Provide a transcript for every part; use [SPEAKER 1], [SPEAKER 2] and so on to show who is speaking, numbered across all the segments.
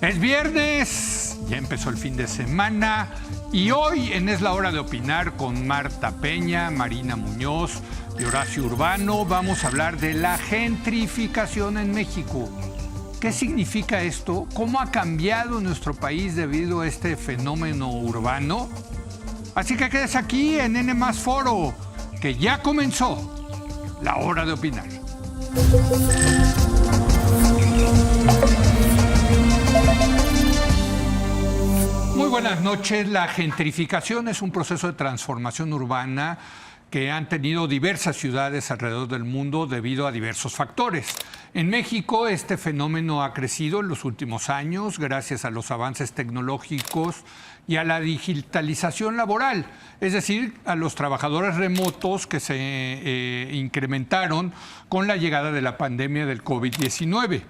[SPEAKER 1] Es viernes, ya empezó el fin de semana y hoy en Es la Hora de Opinar con Marta Peña, Marina Muñoz y Horacio Urbano vamos a hablar de la gentrificación en México. ¿Qué significa esto? ¿Cómo ha cambiado nuestro país debido a este fenómeno urbano? Así que quédese aquí en N+ Foro, que ya comenzó la Hora de Opinar. Muy buenas noches. La gentrificación es un proceso de transformación urbana que han tenido diversas ciudades alrededor del mundo debido a diversos factores. En México, este fenómeno ha crecido en los últimos años gracias a los avances tecnológicos y a la digitalización laboral, es decir, a los trabajadores remotos que se incrementaron con la llegada de la pandemia del COVID-19.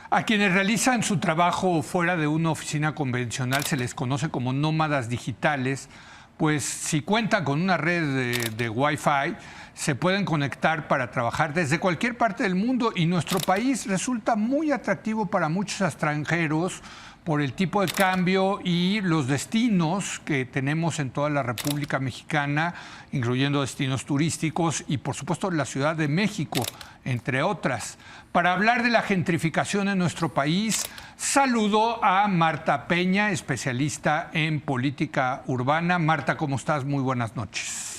[SPEAKER 1] A quienes realizan su trabajo fuera de una oficina convencional se les conoce como nómadas digitales, pues si cuentan con una red de Wi-Fi, se pueden conectar para trabajar desde cualquier parte del mundo y nuestro país resulta muy atractivo para muchos extranjeros por el tipo de cambio y los destinos que tenemos en toda la República Mexicana, incluyendo destinos turísticos y, por supuesto, la Ciudad de México, entre otras. Para hablar de la gentrificación en nuestro país, saludo a Marta Peña, especialista en política urbana. Marta, ¿cómo estás? Muy buenas noches.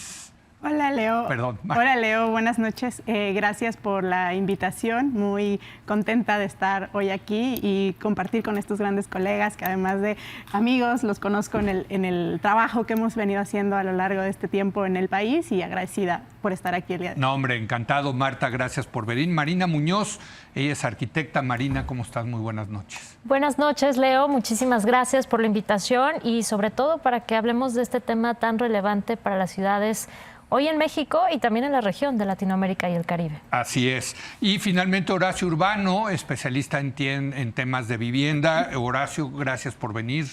[SPEAKER 2] Hola, Leo.
[SPEAKER 1] Perdón.
[SPEAKER 2] Hola, Leo. Buenas noches. Gracias por la invitación. Muy contenta de estar hoy aquí y compartir con estos grandes colegas que, además de amigos, los conozco en el trabajo que hemos venido haciendo a lo largo de este tiempo en el país y agradecida por estar aquí el día de hoy.
[SPEAKER 1] No, hombre, encantado, Marta. Gracias por venir. Marina Muñoz, ella es arquitecta. Marina, ¿cómo estás? Muy buenas noches.
[SPEAKER 3] Buenas noches, Leo. Muchísimas gracias por la invitación y sobre todo para que hablemos de este tema tan relevante para las ciudades hoy en México y también en la región de Latinoamérica y el Caribe.
[SPEAKER 1] Así es. Y finalmente Horacio Urbano, especialista en temas de vivienda. Horacio, gracias por venir.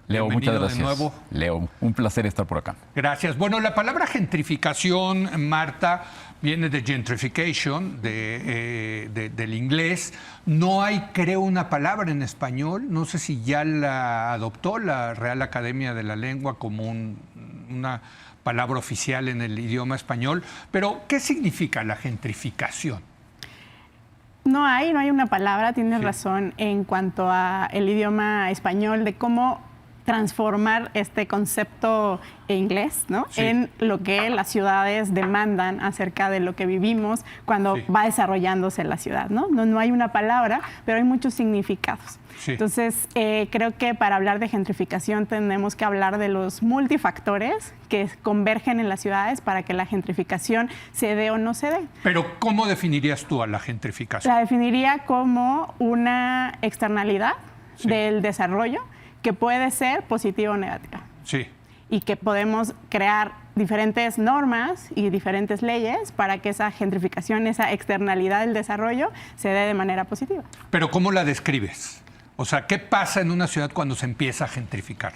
[SPEAKER 4] Leo,
[SPEAKER 1] bienvenido
[SPEAKER 4] muchas gracias.
[SPEAKER 1] De nuevo.
[SPEAKER 4] Leo, un placer estar por acá.
[SPEAKER 1] Gracias. Bueno, la palabra gentrificación, Marta, viene de gentrification, del inglés. No hay, creo, una palabra en español. No sé si ya la adoptó la Real Academia de la Lengua como una palabra oficial en el idioma español, pero ¿qué significa la gentrificación?
[SPEAKER 2] No hay una palabra, tienes
[SPEAKER 1] Sí.
[SPEAKER 2] razón en cuanto a el idioma español, de cómo transformar este concepto inglés, ¿no?
[SPEAKER 1] Sí.
[SPEAKER 2] En lo que las ciudades demandan acerca de lo que vivimos cuando
[SPEAKER 1] Sí.
[SPEAKER 2] va desarrollándose la ciudad, ¿no? No hay una palabra, pero hay muchos significados.
[SPEAKER 1] Sí.
[SPEAKER 2] Entonces, creo que para hablar de gentrificación tenemos que hablar de los multifactores que convergen en las ciudades para que la gentrificación se dé o no se dé.
[SPEAKER 1] Pero ¿cómo definirías tú a la gentrificación?
[SPEAKER 2] La definiría como una externalidad
[SPEAKER 1] Sí.
[SPEAKER 2] del desarrollo que puede ser positiva o negativa.
[SPEAKER 1] Sí.
[SPEAKER 2] Y que podemos crear diferentes normas y diferentes leyes para que esa gentrificación, esa externalidad del desarrollo, se dé de manera positiva.
[SPEAKER 1] Pero ¿cómo la describes? O sea, ¿qué pasa en una ciudad cuando se empieza a gentrificar?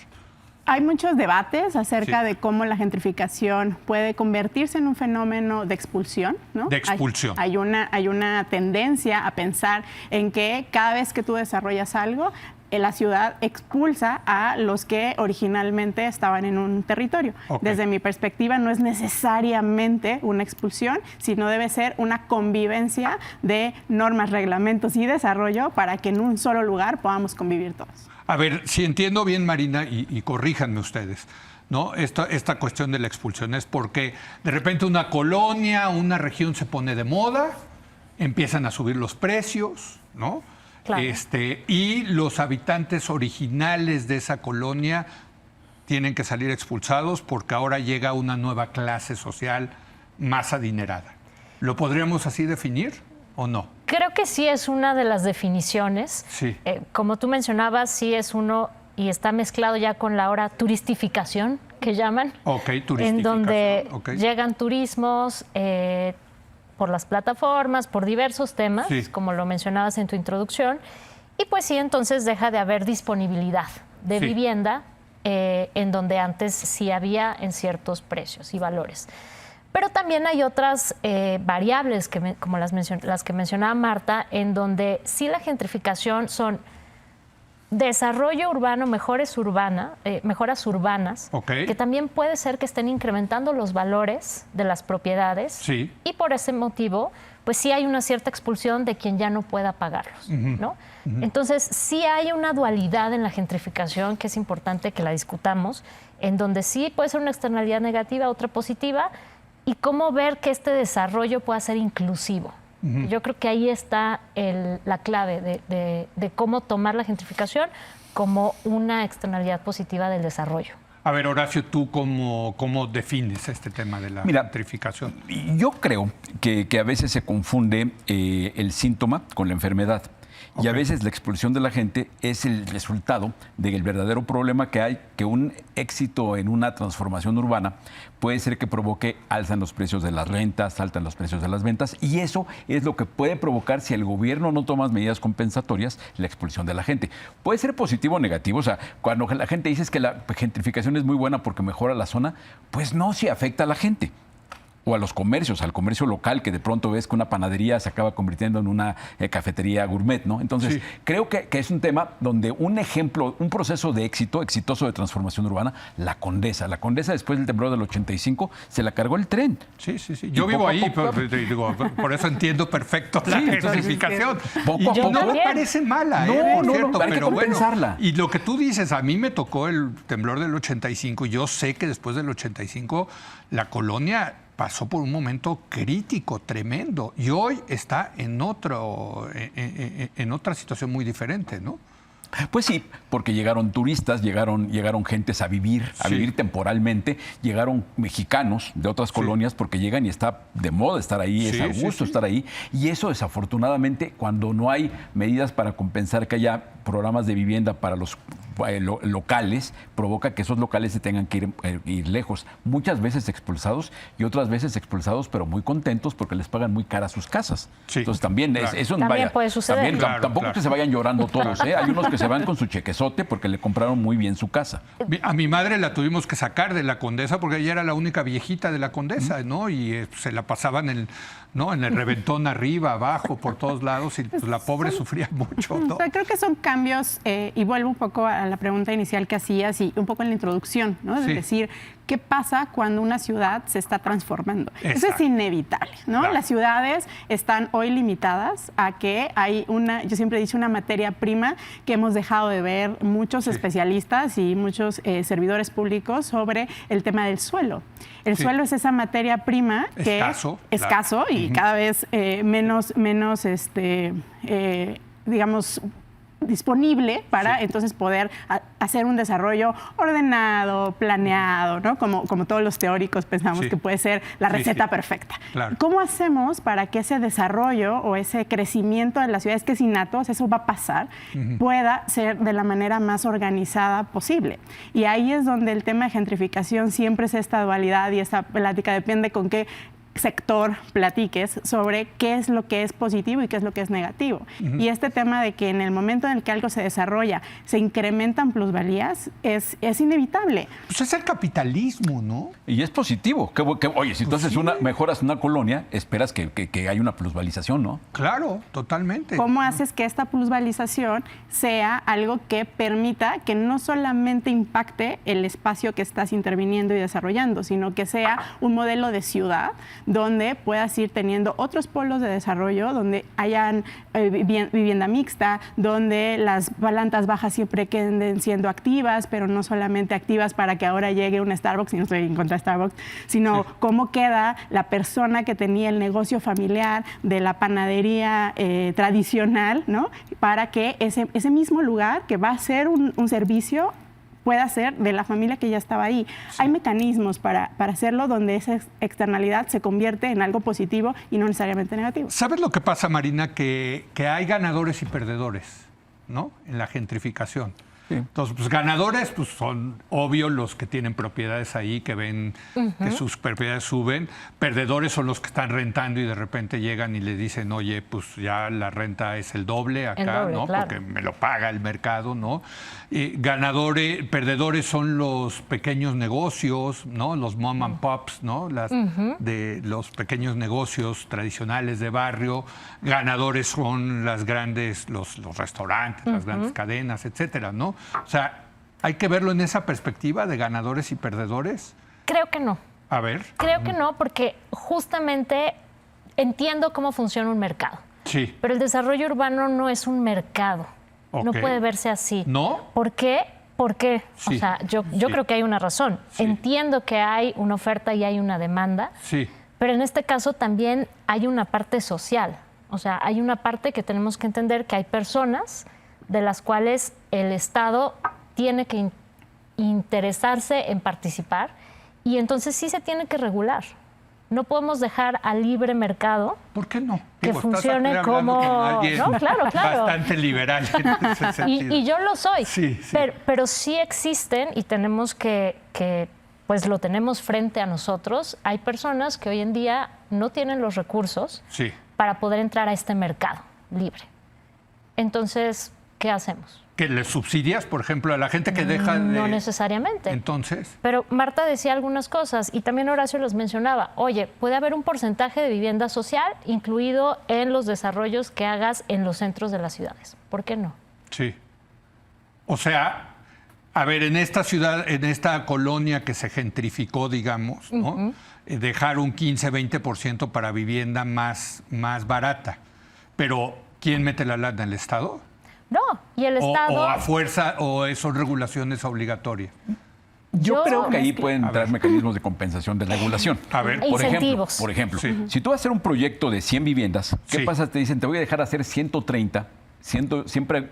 [SPEAKER 2] Hay muchos debates acerca
[SPEAKER 1] Sí.
[SPEAKER 2] de cómo la gentrificación puede convertirse en un fenómeno de expulsión, ¿no?
[SPEAKER 1] De expulsión.
[SPEAKER 2] Hay una tendencia a pensar en que cada vez que tú desarrollas algo, la ciudad expulsa a los que originalmente estaban en un territorio.
[SPEAKER 1] Ok.
[SPEAKER 2] Desde mi perspectiva, no es necesariamente una expulsión, sino debe ser una convivencia de normas, reglamentos y desarrollo para que en un solo lugar podamos convivir todos.
[SPEAKER 1] A ver, si entiendo bien, Marina, y corríjanme ustedes, ¿no? Esta cuestión de la expulsión es porque de repente una colonia, una región se pone de moda, empiezan a subir los precios, ¿no?
[SPEAKER 3] Claro.
[SPEAKER 1] Y los habitantes originales de esa colonia tienen que salir expulsados porque ahora llega una nueva clase social más adinerada. ¿Lo podríamos así definir o no?
[SPEAKER 3] Creo que sí es una de las definiciones.
[SPEAKER 1] Sí.
[SPEAKER 3] Como tú mencionabas, sí es uno y está mezclado ya con la ahora turistificación que llaman.
[SPEAKER 1] Ok, turistificación.
[SPEAKER 3] En donde
[SPEAKER 1] ok.
[SPEAKER 3] llegan turismos por las plataformas, por diversos temas,
[SPEAKER 1] Sí.
[SPEAKER 3] como lo mencionabas en tu introducción, y pues sí, entonces deja de haber disponibilidad de
[SPEAKER 1] Sí.
[SPEAKER 3] vivienda en donde antes sí había en ciertos precios y valores. Pero también hay otras variables, como las que mencionaba Marta, en donde sí la gentrificación son desarrollo urbano, mejoras urbanas,
[SPEAKER 1] Ok.
[SPEAKER 3] que también puede ser que estén incrementando los valores de las propiedades.
[SPEAKER 1] Sí.
[SPEAKER 3] Y por ese motivo, pues sí hay una cierta expulsión de quien ya no pueda pagarlos, ¿no? Entonces, sí hay una dualidad en la gentrificación que es importante que la discutamos, en donde sí puede ser una externalidad negativa, otra positiva, y cómo ver que este desarrollo pueda ser inclusivo. Yo creo que ahí está la clave de cómo tomar la gentrificación como una externalidad positiva del desarrollo.
[SPEAKER 1] A ver, Horacio, ¿tú cómo defines este tema de la gentrificación?
[SPEAKER 4] Yo creo que a veces se confunde el síntoma con la enfermedad. Y a veces la expulsión de la gente es el resultado del verdadero problema que hay, que un éxito en una transformación urbana puede ser que provoque alza en los precios de las rentas, alza en los precios de las ventas, y eso es lo que puede provocar, si el gobierno no toma medidas compensatorias, la expulsión de la gente. Puede ser positivo o negativo, o sea, cuando la gente dice que la gentrificación es muy buena porque mejora la zona, pues no, si afecta a la gente. O a los comercios, al comercio local, que de pronto ves que una panadería se acaba convirtiendo en una cafetería gourmet, ¿no? Entonces,
[SPEAKER 1] sí,
[SPEAKER 4] creo que es un tema donde un ejemplo, un proceso de éxito, exitoso de transformación urbana, La Condesa. La Condesa, después del temblor del 85, se la cargó el tren.
[SPEAKER 1] Sí. Yo vivo ahí, por eso entiendo perfecto la gentrificación.
[SPEAKER 4] Poco a
[SPEAKER 1] Y
[SPEAKER 4] poco.
[SPEAKER 1] no me parece mala,
[SPEAKER 4] No,
[SPEAKER 1] por cierto,
[SPEAKER 4] hay que
[SPEAKER 1] pero bueno.
[SPEAKER 4] compensarla.
[SPEAKER 1] Y lo que tú dices, a mí me tocó el temblor del 85, y yo sé que después del 85 la colonia pasó por un momento crítico, tremendo, y hoy está en otra situación muy diferente, ¿no?
[SPEAKER 4] Pues sí, porque llegaron turistas, llegaron gentes a vivir temporalmente, llegaron mexicanos de otras colonias porque llegan y está de moda estar ahí, es a gusto estar ahí. Y eso desafortunadamente, cuando no hay medidas para compensar que haya programas de vivienda para los locales, provoca que esos locales se tengan que ir lejos, muchas veces expulsados y otras veces expulsados pero muy contentos porque les pagan muy caras sus casas.
[SPEAKER 1] Sí,
[SPEAKER 4] entonces también
[SPEAKER 1] claro.
[SPEAKER 4] eso
[SPEAKER 3] También puede suceder.
[SPEAKER 4] También,
[SPEAKER 1] Claro,
[SPEAKER 4] tampoco
[SPEAKER 1] claro.
[SPEAKER 4] que se vayan llorando todos, ¿eh? Hay unos que se van con su chequezote porque le compraron muy bien su casa.
[SPEAKER 1] A mi madre la tuvimos que sacar de la Condesa porque ella era la única viejita de la Condesa, ¿no? Y se la pasaban en el reventón arriba, abajo, por todos lados, y pues la pobre sufría mucho, ¿no?
[SPEAKER 2] O sea, creo que son cambios, y vuelvo un poco a la pregunta inicial que hacías y un poco en la introducción, ¿no? Es
[SPEAKER 1] Sí.
[SPEAKER 2] decir, ¿qué pasa cuando una ciudad se está transformando? Eso es
[SPEAKER 1] Exacto.
[SPEAKER 2] inevitable, ¿no?
[SPEAKER 1] Claro.
[SPEAKER 2] Las ciudades están hoy limitadas a que hay yo siempre he dicho, una materia prima que hemos dejado de ver muchos especialistas y muchos servidores públicos sobre el tema del suelo. El suelo es esa materia prima que
[SPEAKER 1] Escaso,
[SPEAKER 2] es
[SPEAKER 1] claro.
[SPEAKER 2] escaso y cada vez menos digamos, disponible para entonces poder hacer un desarrollo ordenado, planeado, ¿no? Como todos los teóricos pensamos que puede ser la receta perfecta.
[SPEAKER 1] Claro.
[SPEAKER 2] ¿Cómo hacemos para que ese desarrollo o ese crecimiento de las ciudades, que es innato, eso va a pasar, pueda ser de la manera más organizada posible? Y ahí es donde el tema de gentrificación siempre es esta dualidad y esta plática, depende con qué sector platiques sobre qué es lo que es positivo y qué es lo que es negativo. Y este tema de que en el momento en el que algo se desarrolla se incrementan plusvalías es inevitable.
[SPEAKER 1] Pues es el capitalismo, ¿no?
[SPEAKER 4] Y es positivo. Oye, si tú haces mejoras una colonia, esperas que haya una plusvalización, ¿no?
[SPEAKER 1] Claro, totalmente.
[SPEAKER 2] ¿Cómo haces que esta plusvalización sea algo que permita que no solamente impacte el espacio que estás interviniendo y desarrollando, sino que sea un modelo de ciudad donde puedas ir teniendo otros polos de desarrollo, donde hayan vivienda mixta, donde las plantas bajas siempre queden siendo activas, pero no solamente activas para que ahora llegue un Starbucks, y no estoy en contra de Starbucks, sino cómo queda la persona que tenía el negocio familiar de la panadería tradicional, ¿no? Para que ese mismo lugar que va a ser un servicio pueda ser de la familia que ya estaba ahí. Sí. Hay mecanismos para hacerlo donde esa externalidad se convierte en algo positivo y no necesariamente negativo.
[SPEAKER 1] ¿Sabes lo que pasa, Marina? Que hay ganadores y perdedores, ¿no? En la gentrificación. Entonces, pues ganadores pues son obvio los que tienen propiedades ahí, que ven que sus propiedades suben. Perdedores son los que están rentando y de repente llegan y le dicen, oye, pues ya la renta es el doble acá, ¿no?
[SPEAKER 3] Claro.
[SPEAKER 1] Porque me lo paga el mercado, ¿no? Perdedores son los pequeños negocios, ¿no? Los mom and pops, ¿no? De los pequeños negocios tradicionales de barrio. Ganadores son las grandes, los restaurantes, las grandes cadenas, etcétera, ¿no? O sea, ¿hay que verlo en esa perspectiva de ganadores y perdedores?
[SPEAKER 3] Creo que no.
[SPEAKER 1] A ver.
[SPEAKER 3] Creo que no, porque justamente entiendo cómo funciona un mercado.
[SPEAKER 1] Sí.
[SPEAKER 3] Pero el desarrollo urbano no es un mercado. No
[SPEAKER 1] Ok.
[SPEAKER 3] puede verse así.
[SPEAKER 1] ¿No?
[SPEAKER 3] ¿Por qué? Porque,
[SPEAKER 1] Sí.
[SPEAKER 3] o sea, yo creo que hay una razón.
[SPEAKER 1] Sí.
[SPEAKER 3] Entiendo que hay una oferta y hay una demanda,
[SPEAKER 1] Sí.
[SPEAKER 3] pero en este caso también hay una parte social. O sea, hay una parte que tenemos que entender que hay personas de las cuales el Estado tiene que interesarse en participar y entonces sí se tiene que regular. No podemos dejar al libre mercado
[SPEAKER 1] ¿Por qué no?
[SPEAKER 3] que
[SPEAKER 1] Estás
[SPEAKER 3] funcione
[SPEAKER 1] hablando
[SPEAKER 3] como...
[SPEAKER 1] con alguien
[SPEAKER 3] No, claro.
[SPEAKER 1] bastante liberal en ese sentido.
[SPEAKER 3] Y yo lo soy.
[SPEAKER 1] Sí.
[SPEAKER 3] Pero sí existen y tenemos que pues lo tenemos frente a nosotros. Hay personas que hoy en día no tienen los recursos
[SPEAKER 1] Sí.
[SPEAKER 3] para poder entrar a este mercado libre. Entonces, ¿qué hacemos?
[SPEAKER 1] ¿Que les subsidias, por ejemplo, a la gente que deja de...?
[SPEAKER 3] No necesariamente.
[SPEAKER 1] Entonces,
[SPEAKER 3] Pero Marta decía algunas cosas y también Horacio los mencionaba. Oye, puede haber un porcentaje de vivienda social incluido en los desarrollos que hagas en los centros de las ciudades. ¿Por qué no?
[SPEAKER 1] sí. O sea, a ver, en esta ciudad, en esta colonia que se gentrificó, digamos, ¿no? Dejar un 15-20% para vivienda más barata. Pero, ¿quién mete la lana? ¿El Estado?
[SPEAKER 3] No, y el Estado...
[SPEAKER 1] O a fuerza, o son regulaciones obligatorias.
[SPEAKER 4] Yo creo que ahí
[SPEAKER 3] mezclo.
[SPEAKER 4] pueden entrar mecanismos de compensación de regulación.
[SPEAKER 1] A ver,
[SPEAKER 3] E
[SPEAKER 4] Por
[SPEAKER 3] incentivos.
[SPEAKER 4] ejemplo,
[SPEAKER 1] Sí.
[SPEAKER 4] si tú vas a hacer un proyecto de 100 viviendas, ¿qué
[SPEAKER 1] Sí.
[SPEAKER 4] pasa? Te dicen, te voy a dejar hacer 130,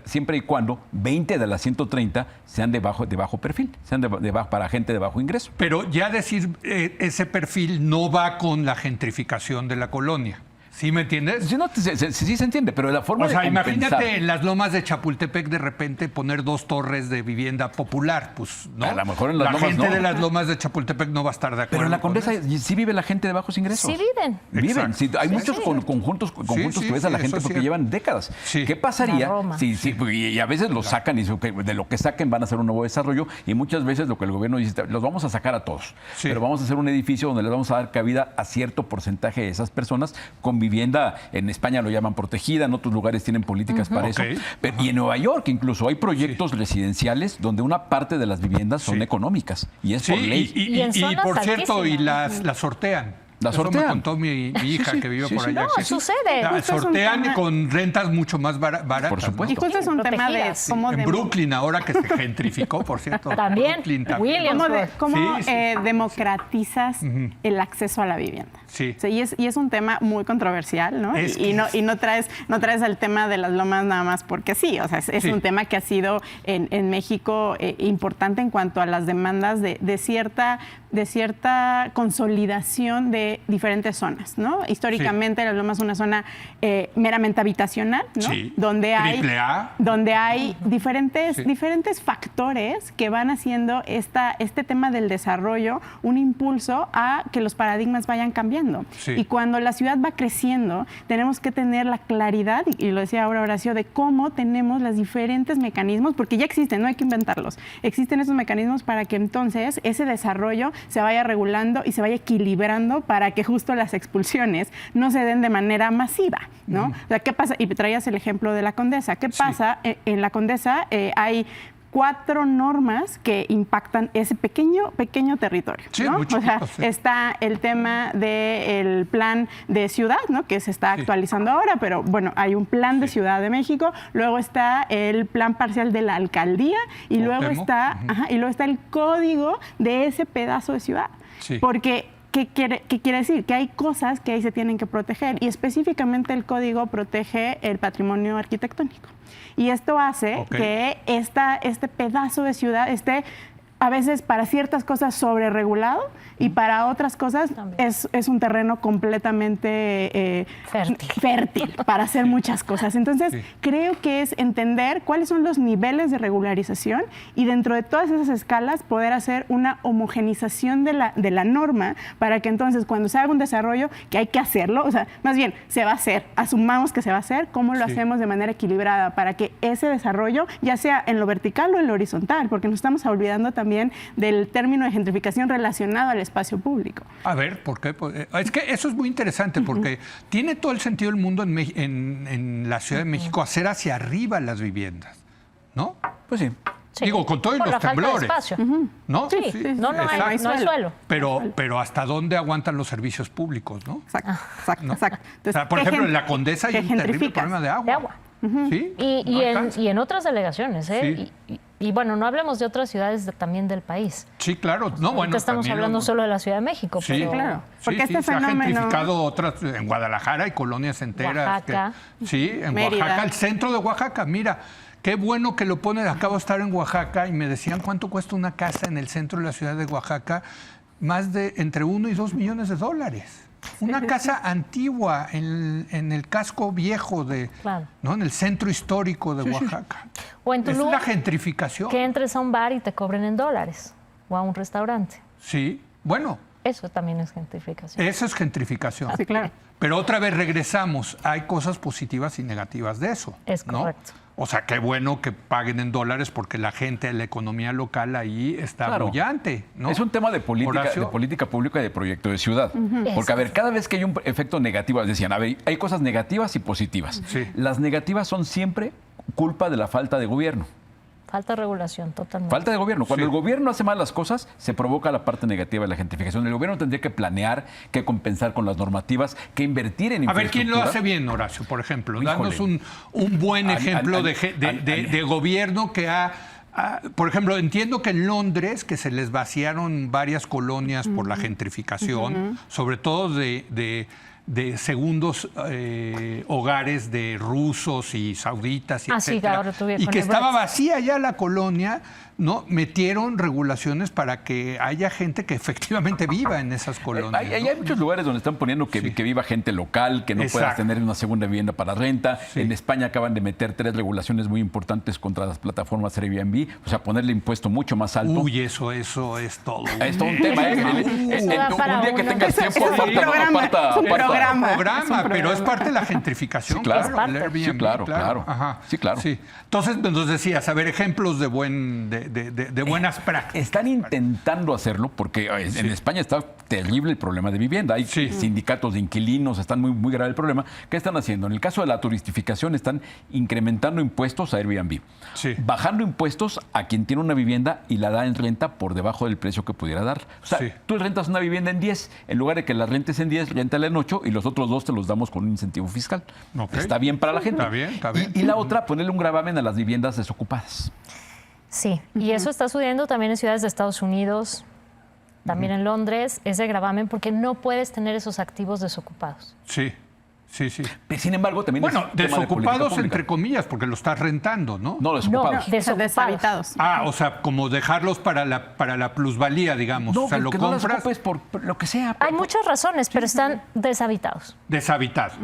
[SPEAKER 4] siempre y cuando 20 de las 130 sean de bajo perfil, sean para gente de bajo ingreso.
[SPEAKER 1] pero ya decir ese perfil no va con la gentrificación de la colonia. ¿Sí me entiendes?
[SPEAKER 4] Sí, no, sí se entiende, pero la forma
[SPEAKER 1] O sea,
[SPEAKER 4] de compensar...
[SPEAKER 1] imagínate en las lomas de Chapultepec de repente poner 2 torres de vivienda popular, pues no.
[SPEAKER 4] A lo mejor en las
[SPEAKER 1] la
[SPEAKER 4] lomas
[SPEAKER 1] gente
[SPEAKER 4] no.
[SPEAKER 1] de las lomas de Chapultepec no va a estar de acuerdo.
[SPEAKER 4] Pero en la
[SPEAKER 1] con
[SPEAKER 4] Condesa
[SPEAKER 1] eso.
[SPEAKER 4] sí vive la gente de bajos ingresos.
[SPEAKER 3] Sí viven.
[SPEAKER 4] Viven.
[SPEAKER 1] Exacto.
[SPEAKER 4] Sí, hay
[SPEAKER 1] Sí,
[SPEAKER 4] muchos
[SPEAKER 1] sí.
[SPEAKER 4] conjuntos
[SPEAKER 1] Sí,
[SPEAKER 4] que ves a la
[SPEAKER 1] sí,
[SPEAKER 4] gente
[SPEAKER 1] eso es
[SPEAKER 4] porque
[SPEAKER 1] cierto.
[SPEAKER 4] llevan décadas.
[SPEAKER 1] Sí.
[SPEAKER 4] ¿Qué pasaría
[SPEAKER 3] La Roma.
[SPEAKER 4] y a veces los sacan y de lo que saquen van a hacer un nuevo desarrollo y muchas veces lo que el gobierno dice, los vamos a sacar a todos,
[SPEAKER 1] Sí.
[SPEAKER 4] pero vamos a hacer un edificio donde les vamos a dar cabida a cierto porcentaje de esas personas con vivienda, en España lo llaman protegida, en otros lugares tienen políticas para eso.
[SPEAKER 1] Ok.
[SPEAKER 4] Y en Nueva York incluso hay proyectos residenciales donde una parte de las viviendas son
[SPEAKER 1] Sí.
[SPEAKER 4] económicas y es
[SPEAKER 1] Sí,
[SPEAKER 4] por ley.
[SPEAKER 3] Y en zonas
[SPEAKER 1] por cierto, y
[SPEAKER 3] altísimas.
[SPEAKER 1] las sortean.
[SPEAKER 4] Las
[SPEAKER 1] Eso
[SPEAKER 4] sortean.
[SPEAKER 1] me contó mi hija
[SPEAKER 4] sí,
[SPEAKER 1] que vive
[SPEAKER 4] sí,
[SPEAKER 1] por
[SPEAKER 4] sí.
[SPEAKER 1] allá.
[SPEAKER 3] No,
[SPEAKER 1] que sí.
[SPEAKER 3] sucede.
[SPEAKER 1] La
[SPEAKER 2] Justo es un
[SPEAKER 1] sortean
[SPEAKER 2] tema-
[SPEAKER 1] con rentas mucho más baratas.
[SPEAKER 4] Por supuesto.
[SPEAKER 2] Y justo es un tema de
[SPEAKER 3] Protegidas.
[SPEAKER 2] cómo
[SPEAKER 1] En Brooklyn, ahora que se gentrificó, por cierto.
[SPEAKER 3] También,
[SPEAKER 1] Brooklyn también.
[SPEAKER 3] Williams.
[SPEAKER 2] cómo
[SPEAKER 1] Sí, sí.
[SPEAKER 2] democratizas el acceso a la vivienda.
[SPEAKER 1] Sí.
[SPEAKER 2] O sea, y es un tema muy controversial, ¿no?
[SPEAKER 1] Es
[SPEAKER 2] Y
[SPEAKER 1] que
[SPEAKER 2] no traes el tema de las lomas nada más porque sí. O sea, es
[SPEAKER 1] Sí.
[SPEAKER 2] un tema que ha sido en México importante en cuanto a las demandas de cierta consolidación de diferentes zonas, ¿no? Históricamente las lomas es una zona meramente habitacional, ¿no?
[SPEAKER 1] Sí.
[SPEAKER 2] Donde
[SPEAKER 1] Triple A.
[SPEAKER 2] hay diferentes
[SPEAKER 1] Sí.
[SPEAKER 2] diferentes factores que van haciendo este tema del desarrollo un impulso a que los paradigmas vayan cambiando.
[SPEAKER 1] Sí.
[SPEAKER 2] Y cuando la ciudad va creciendo, tenemos que tener la claridad, y lo decía ahora Horacio, de cómo tenemos los diferentes mecanismos, porque ya existen, no hay que inventarlos. Existen esos mecanismos para que entonces ese desarrollo se vaya regulando y se vaya equilibrando para que justo las expulsiones no se den de manera masiva, ¿no? O sea, ¿qué pasa? Y traías el ejemplo de la Condesa. ¿Qué pasa? En la Condesa hay 4 normas que impactan ese pequeño territorio,
[SPEAKER 1] Sí,
[SPEAKER 2] ¿no?
[SPEAKER 1] muy
[SPEAKER 2] O sea,
[SPEAKER 1] chiquito, sí.
[SPEAKER 2] está el tema del plan de ciudad, ¿no? Que se está
[SPEAKER 1] Sí.
[SPEAKER 2] actualizando ahora, pero bueno, hay un plan de Ciudad de México, luego está el plan parcial de la alcaldía y luego
[SPEAKER 1] Cuauhtémoc.
[SPEAKER 2] está el código de ese pedazo de ciudad.
[SPEAKER 1] Sí.
[SPEAKER 2] Porque ¿qué quiere decir? Que hay cosas que ahí se tienen que proteger y específicamente el código protege el patrimonio arquitectónico. Y esto hace
[SPEAKER 1] Ok.
[SPEAKER 2] que este pedazo de ciudad esté a veces para ciertas cosas sobreregulado y para otras cosas es un terreno completamente fértil para hacer muchas cosas. Entonces, creo que es entender cuáles son los niveles de regularización y dentro de todas esas escalas poder hacer una homogenización de la norma para que entonces cuando se haga un desarrollo, que hay que hacerlo, o sea, más bien se va a hacer, asumamos que se va a hacer, cómo lo hacemos de manera equilibrada para que ese desarrollo ya sea en lo vertical o en lo horizontal, porque nos estamos olvidando también del término de gentrificación relacionado al espacio público.
[SPEAKER 1] A ver, ¿por qué? Es que eso es muy interesante porque tiene todo el sentido del mundo en la Ciudad de México hacer hacia arriba las viviendas, ¿no?
[SPEAKER 4] Pues sí.
[SPEAKER 3] Sí.
[SPEAKER 1] Digo, con todos
[SPEAKER 3] Por
[SPEAKER 1] los
[SPEAKER 3] la falta de
[SPEAKER 1] temblores.
[SPEAKER 3] espacio.
[SPEAKER 1] ¿No?
[SPEAKER 3] Sí, no hay suelo.
[SPEAKER 1] Pero ¿hasta dónde aguantan los servicios públicos, no?
[SPEAKER 2] Exacto.
[SPEAKER 1] ¿No?
[SPEAKER 2] Entonces,
[SPEAKER 1] O sea, por ejemplo, en la Condesa hay un terrible problema de agua.
[SPEAKER 3] De agua.
[SPEAKER 1] ¿Sí?
[SPEAKER 3] Y en otras delegaciones, ¿eh?
[SPEAKER 1] Sí.
[SPEAKER 3] Y bueno, no hablemos de otras ciudades también del país.
[SPEAKER 1] Sí, claro. No, bueno,
[SPEAKER 3] estamos
[SPEAKER 1] también
[SPEAKER 3] hablando solo de la Ciudad de México.
[SPEAKER 1] Sí,
[SPEAKER 3] pero...
[SPEAKER 2] claro. Porque
[SPEAKER 1] sí,
[SPEAKER 2] este
[SPEAKER 1] se ha
[SPEAKER 2] fenómeno...
[SPEAKER 1] gentrificado otras en Guadalajara hay colonias enteras.
[SPEAKER 3] Oaxaca.
[SPEAKER 1] Sí, en
[SPEAKER 2] Mérida.
[SPEAKER 1] Oaxaca, el centro de Oaxaca. Mira, qué bueno que lo ponen. Acabo de estar en Oaxaca y me decían cuánto cuesta una casa en el centro de la ciudad de Oaxaca. Más de entre 1 y 2 millones de dólares. Una casa antigua en el casco viejo ¿no? En el centro histórico de Oaxaca.
[SPEAKER 3] O en
[SPEAKER 1] Es
[SPEAKER 3] Tulum,
[SPEAKER 1] la gentrificación.
[SPEAKER 3] que entres a un bar y te cobren en dólares. O a un restaurante.
[SPEAKER 1] Sí, bueno,
[SPEAKER 3] Eso también es gentrificación.
[SPEAKER 1] eso es gentrificación.
[SPEAKER 2] Sí, claro.
[SPEAKER 1] Pero otra vez regresamos, hay cosas positivas y negativas de eso.
[SPEAKER 3] Es
[SPEAKER 1] ¿no?
[SPEAKER 3] correcto.
[SPEAKER 1] O sea, qué bueno que paguen en dólares porque la gente, la economía local ahí está bullante, ¿no?
[SPEAKER 4] Es un tema de política,
[SPEAKER 1] Horacio.
[SPEAKER 4] pública y de proyecto de ciudad. Porque, a ver, cada vez que hay un efecto negativo, decían, a ver, hay cosas negativas y positivas.
[SPEAKER 1] Sí.
[SPEAKER 4] Las negativas son siempre culpa de la falta de gobierno.
[SPEAKER 3] Falta de regulación, totalmente.
[SPEAKER 4] Falta de gobierno. Cuando
[SPEAKER 1] Sí.
[SPEAKER 4] el gobierno hace mal las cosas, se provoca la parte negativa de la gentrificación. El gobierno tendría que planear, que compensar con las normativas, que invertir en
[SPEAKER 1] A ver, ¿quién lo
[SPEAKER 4] infraestructura.
[SPEAKER 1] hace bien, Horacio, por ejemplo?
[SPEAKER 4] Híjole.
[SPEAKER 1] Danos un buen ejemplo de gobierno que ha... Por ejemplo, entiendo que en Londres, que se les vaciaron varias colonias por la gentrificación, sobre todo de segundos hogares de rusos y sauditas, y
[SPEAKER 3] Sí,
[SPEAKER 1] etcétera,
[SPEAKER 3] ahora tuvieron
[SPEAKER 1] y
[SPEAKER 3] con
[SPEAKER 1] que
[SPEAKER 3] el
[SPEAKER 1] estaba
[SPEAKER 3] Brexit.
[SPEAKER 1] vacía ya la colonia, ¿no? Metieron regulaciones para que haya gente que efectivamente viva en esas colonias.
[SPEAKER 4] Hay
[SPEAKER 1] ¿no?
[SPEAKER 4] muchos lugares donde están poniendo que viva gente local, que no pueda
[SPEAKER 1] Exacto.
[SPEAKER 4] tener una segunda vivienda para renta.
[SPEAKER 1] Sí.
[SPEAKER 4] En España acaban de meter 3 regulaciones muy importantes contra las plataformas Airbnb, o sea, ponerle impuesto mucho más alto.
[SPEAKER 1] Uy, eso es todo.
[SPEAKER 4] Es todo un tema, ¿eh?
[SPEAKER 3] Eso da para
[SPEAKER 4] Un día que
[SPEAKER 3] uno.
[SPEAKER 4] tengas
[SPEAKER 2] Eso
[SPEAKER 4] tiempo,
[SPEAKER 2] es un programa, es un programa.
[SPEAKER 1] Programa, pero es parte de la gentrificación,
[SPEAKER 4] Sí, claro.
[SPEAKER 1] claro, el
[SPEAKER 3] Es parte.
[SPEAKER 1] Airbnb,
[SPEAKER 4] Sí, claro.
[SPEAKER 1] Ajá.
[SPEAKER 4] Sí, claro.
[SPEAKER 1] Sí. Entonces, nos decías, a ver, ejemplos de buenas prácticas.
[SPEAKER 4] Están intentando hacerlo porque en España está terrible el problema de vivienda. Hay
[SPEAKER 1] Sí.
[SPEAKER 4] sindicatos de inquilinos, están muy grave el problema. ¿Qué están haciendo? En el caso de la turistificación están incrementando impuestos a Airbnb,
[SPEAKER 1] Sí.
[SPEAKER 4] bajando impuestos a quien tiene una vivienda y la da en renta por debajo del precio que pudiera dar. O sea,
[SPEAKER 1] Sí.
[SPEAKER 4] tú rentas una vivienda en 10, en lugar de que la rentes en 10, réntala en 8 y los otros 2 te los damos con un incentivo fiscal.
[SPEAKER 1] Ok.
[SPEAKER 4] Está bien para la gente.
[SPEAKER 1] Está bien, está bien.
[SPEAKER 4] Y la otra, ponerle un gravamen a las viviendas desocupadas.
[SPEAKER 3] Sí, y eso está sucediendo también en ciudades de Estados Unidos, también en Londres, ese gravamen, porque no puedes tener esos activos desocupados.
[SPEAKER 1] Sí.
[SPEAKER 4] Sin embargo, también
[SPEAKER 1] Bueno,
[SPEAKER 4] es un tema de política
[SPEAKER 1] desocupados
[SPEAKER 4] pública.
[SPEAKER 1] entre comillas, porque lo estás rentando, ¿no?
[SPEAKER 4] No, desocupados.
[SPEAKER 3] No, desocupados.
[SPEAKER 2] Deshabitados.
[SPEAKER 1] O sea, como dejarlos para la plusvalía, digamos.
[SPEAKER 4] No,
[SPEAKER 1] o sea, lo
[SPEAKER 4] que no las
[SPEAKER 1] compras
[SPEAKER 4] ocupes por lo que sea.
[SPEAKER 3] Hay muchas razones, pero están deshabitados.
[SPEAKER 1] deshabitado,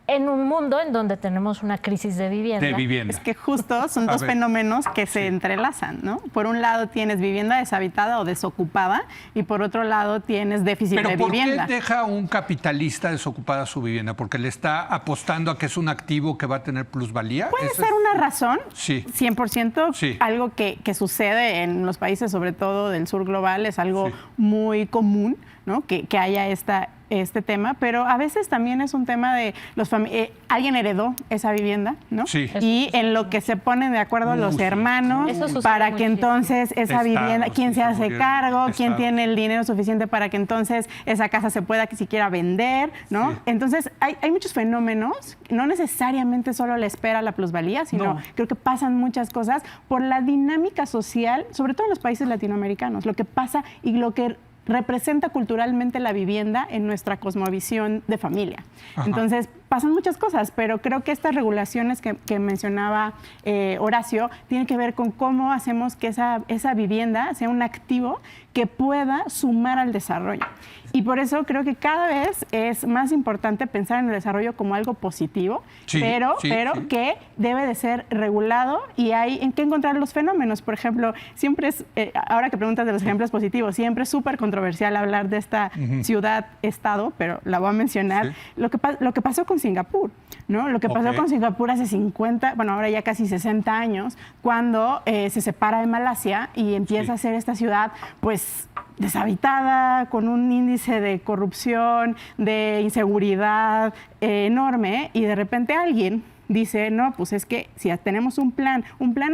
[SPEAKER 3] En un mundo en donde tenemos una crisis de vivienda.
[SPEAKER 1] de vivienda.
[SPEAKER 2] Es que justo son
[SPEAKER 1] A
[SPEAKER 2] dos
[SPEAKER 1] ver.
[SPEAKER 2] fenómenos que se entrelazan, ¿no? Por un lado tienes vivienda deshabitada o desocupada y por otro lado tienes déficit
[SPEAKER 1] Pero
[SPEAKER 2] de
[SPEAKER 1] ¿por
[SPEAKER 2] vivienda.
[SPEAKER 1] qué deja un capitalista desocupada su vivienda? ¿Porque le está apostando a que es un activo que va a tener plusvalía?
[SPEAKER 2] Puede
[SPEAKER 1] ¿Ese
[SPEAKER 2] ser
[SPEAKER 1] es-
[SPEAKER 2] una razón,
[SPEAKER 1] Sí.
[SPEAKER 2] 100%,
[SPEAKER 1] Sí.
[SPEAKER 2] algo que sucede en los países, sobre todo del sur global, es algo
[SPEAKER 1] Sí.
[SPEAKER 2] muy común, ¿no? Que haya este tema, pero a veces también es un tema de alguien heredó esa vivienda, ¿no?
[SPEAKER 1] Sí.
[SPEAKER 2] Y en lo que se ponen de acuerdo los
[SPEAKER 1] sí.
[SPEAKER 2] hermanos
[SPEAKER 3] Eso sucede
[SPEAKER 2] para que
[SPEAKER 3] muchísimo.
[SPEAKER 2] entonces esa
[SPEAKER 1] Estados,
[SPEAKER 2] vivienda, quién
[SPEAKER 1] sí,
[SPEAKER 2] se
[SPEAKER 1] se
[SPEAKER 2] hace
[SPEAKER 1] murieron.
[SPEAKER 2] cargo, quién
[SPEAKER 1] Estados.
[SPEAKER 2] tiene el dinero suficiente para que entonces esa casa se pueda siquiera vender, ¿no?
[SPEAKER 1] Sí.
[SPEAKER 2] Entonces hay muchos fenómenos, no necesariamente solo la espera la plusvalía, sino
[SPEAKER 1] No.
[SPEAKER 2] creo que pasan muchas cosas por la dinámica social, sobre todo en los países latinoamericanos, lo que pasa y lo que representa culturalmente la vivienda en nuestra cosmovisión de familia.
[SPEAKER 1] Ajá.
[SPEAKER 2] Entonces, pasan muchas cosas, pero creo que estas regulaciones que mencionaba Horacio tienen que ver con cómo hacemos que esa vivienda sea un activo que pueda sumar al desarrollo. Y por eso creo que cada vez es más importante pensar en el desarrollo como algo positivo, pero que debe de ser regulado y hay en qué encontrar los fenómenos. Por ejemplo, siempre es, ahora que preguntas de los ejemplos positivos, siempre es súper controversial hablar de esta ciudad-estado, pero la voy a mencionar. Lo que pasó con Singapur, ¿no? Lo que pasó con Singapur hace 50, bueno, ahora ya casi 60 años, cuando se separa de Malasia y empieza a ser esta ciudad, pues, deshabitada, con un índice de corrupción, de inseguridad enorme, y de repente alguien dice, no, pues es que si tenemos un plan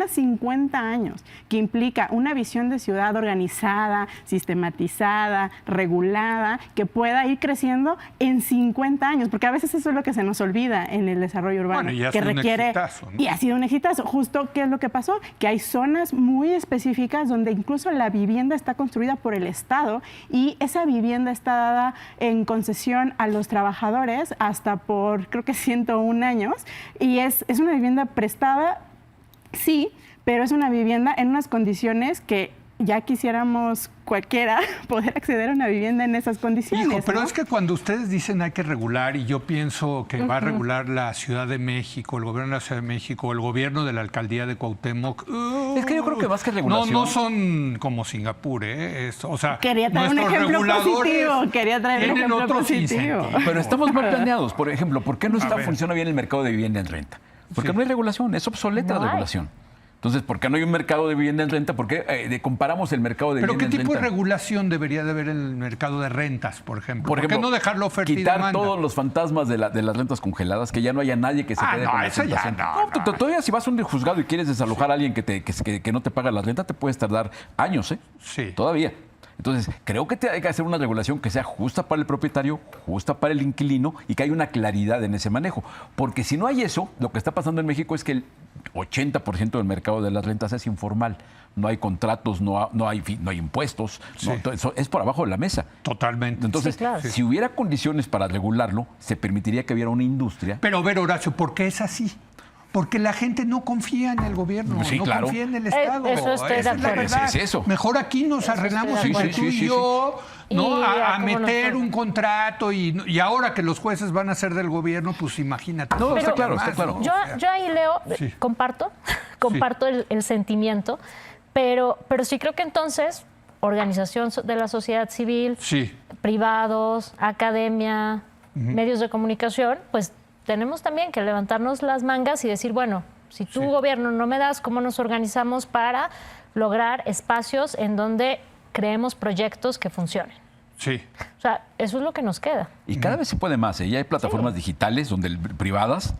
[SPEAKER 2] a 50 años que implica una visión de ciudad organizada, sistematizada, regulada, que pueda ir creciendo en 50 años, porque a veces eso es lo que se nos olvida en el desarrollo urbano,
[SPEAKER 1] bueno,
[SPEAKER 2] que requiere...
[SPEAKER 1] exitazo, ¿no?
[SPEAKER 2] Y ha sido un exitazo. Justo, ¿qué es lo que pasó? Que hay zonas muy específicas donde incluso la vivienda está construida por el Estado y esa vivienda está dada en concesión a los trabajadores hasta por, creo que 101 años, y es una vivienda prestada, sí, pero es una vivienda en unas condiciones que ya quisiéramos cualquiera poder acceder a una vivienda en esas condiciones.
[SPEAKER 1] Hijo, pero
[SPEAKER 2] ¿no?
[SPEAKER 1] es que cuando ustedes dicen hay que regular, y yo pienso que va a regular la Ciudad de México, el gobierno de la Ciudad de México, el gobierno de la alcaldía de Cuauhtémoc.
[SPEAKER 4] Es que yo creo que más que regulación...
[SPEAKER 1] No son como Singapur, ¿eh? O sea,
[SPEAKER 2] quería traer un ejemplo positivo. Quería traer un ejemplo positivo.
[SPEAKER 4] Pero estamos mal planeados. Por ejemplo, ¿por qué no funciona bien el mercado de vivienda en renta? Porque no hay regulación, es obsoleta la regulación. Entonces, ¿por qué no hay un mercado de vivienda en renta? ¿Por qué comparamos el mercado de vivienda en renta?
[SPEAKER 1] ¿Pero qué tipo de regulación debería de haber en el mercado de rentas, por ejemplo? ¿Por qué no dejarlo oferta y demanda?
[SPEAKER 4] Quitar todos los fantasmas de las rentas congeladas, que ya no haya nadie que se quede con la tentación. Todavía si vas a un juzgado y quieres desalojar a alguien que no te paga la renta, te puedes tardar años, ¿eh?
[SPEAKER 1] Sí.
[SPEAKER 4] Todavía. Entonces, creo que hay que hacer una regulación que sea justa para el propietario, justa para el inquilino y que haya una claridad en ese manejo. Porque si no hay eso, lo que está pasando en México es que el 80% del mercado de las rentas es informal. No hay contratos, no hay impuestos, eso es por abajo de la mesa.
[SPEAKER 1] Totalmente.
[SPEAKER 4] Entonces, si hubiera condiciones para regularlo, se permitiría que hubiera una industria.
[SPEAKER 1] Pero, ver, Horacio, ¿por qué es así? Porque la gente no confía en el gobierno, no confía en el Estado.
[SPEAKER 3] Eso estoy de acuerdo.
[SPEAKER 4] Es eso.
[SPEAKER 1] Mejor aquí nos arreglamos entre tú y yo, ¿no? A meter un contrato y ahora que los jueces van a ser del gobierno, pues imagínate.
[SPEAKER 4] No, está claro.
[SPEAKER 3] Yo ahí, Leo, comparto el sentimiento, pero sí creo que entonces organización de la sociedad civil, privados, academia, medios de comunicación, pues tenemos también que levantarnos las mangas y decir, bueno, si tú gobierno no me das, ¿cómo nos organizamos para lograr espacios en donde creemos proyectos que funcionen?
[SPEAKER 1] Sí.
[SPEAKER 3] O sea, eso es lo que nos queda.
[SPEAKER 4] Y cada vez se puede más, ¿eh? Ya hay plataformas digitales privadas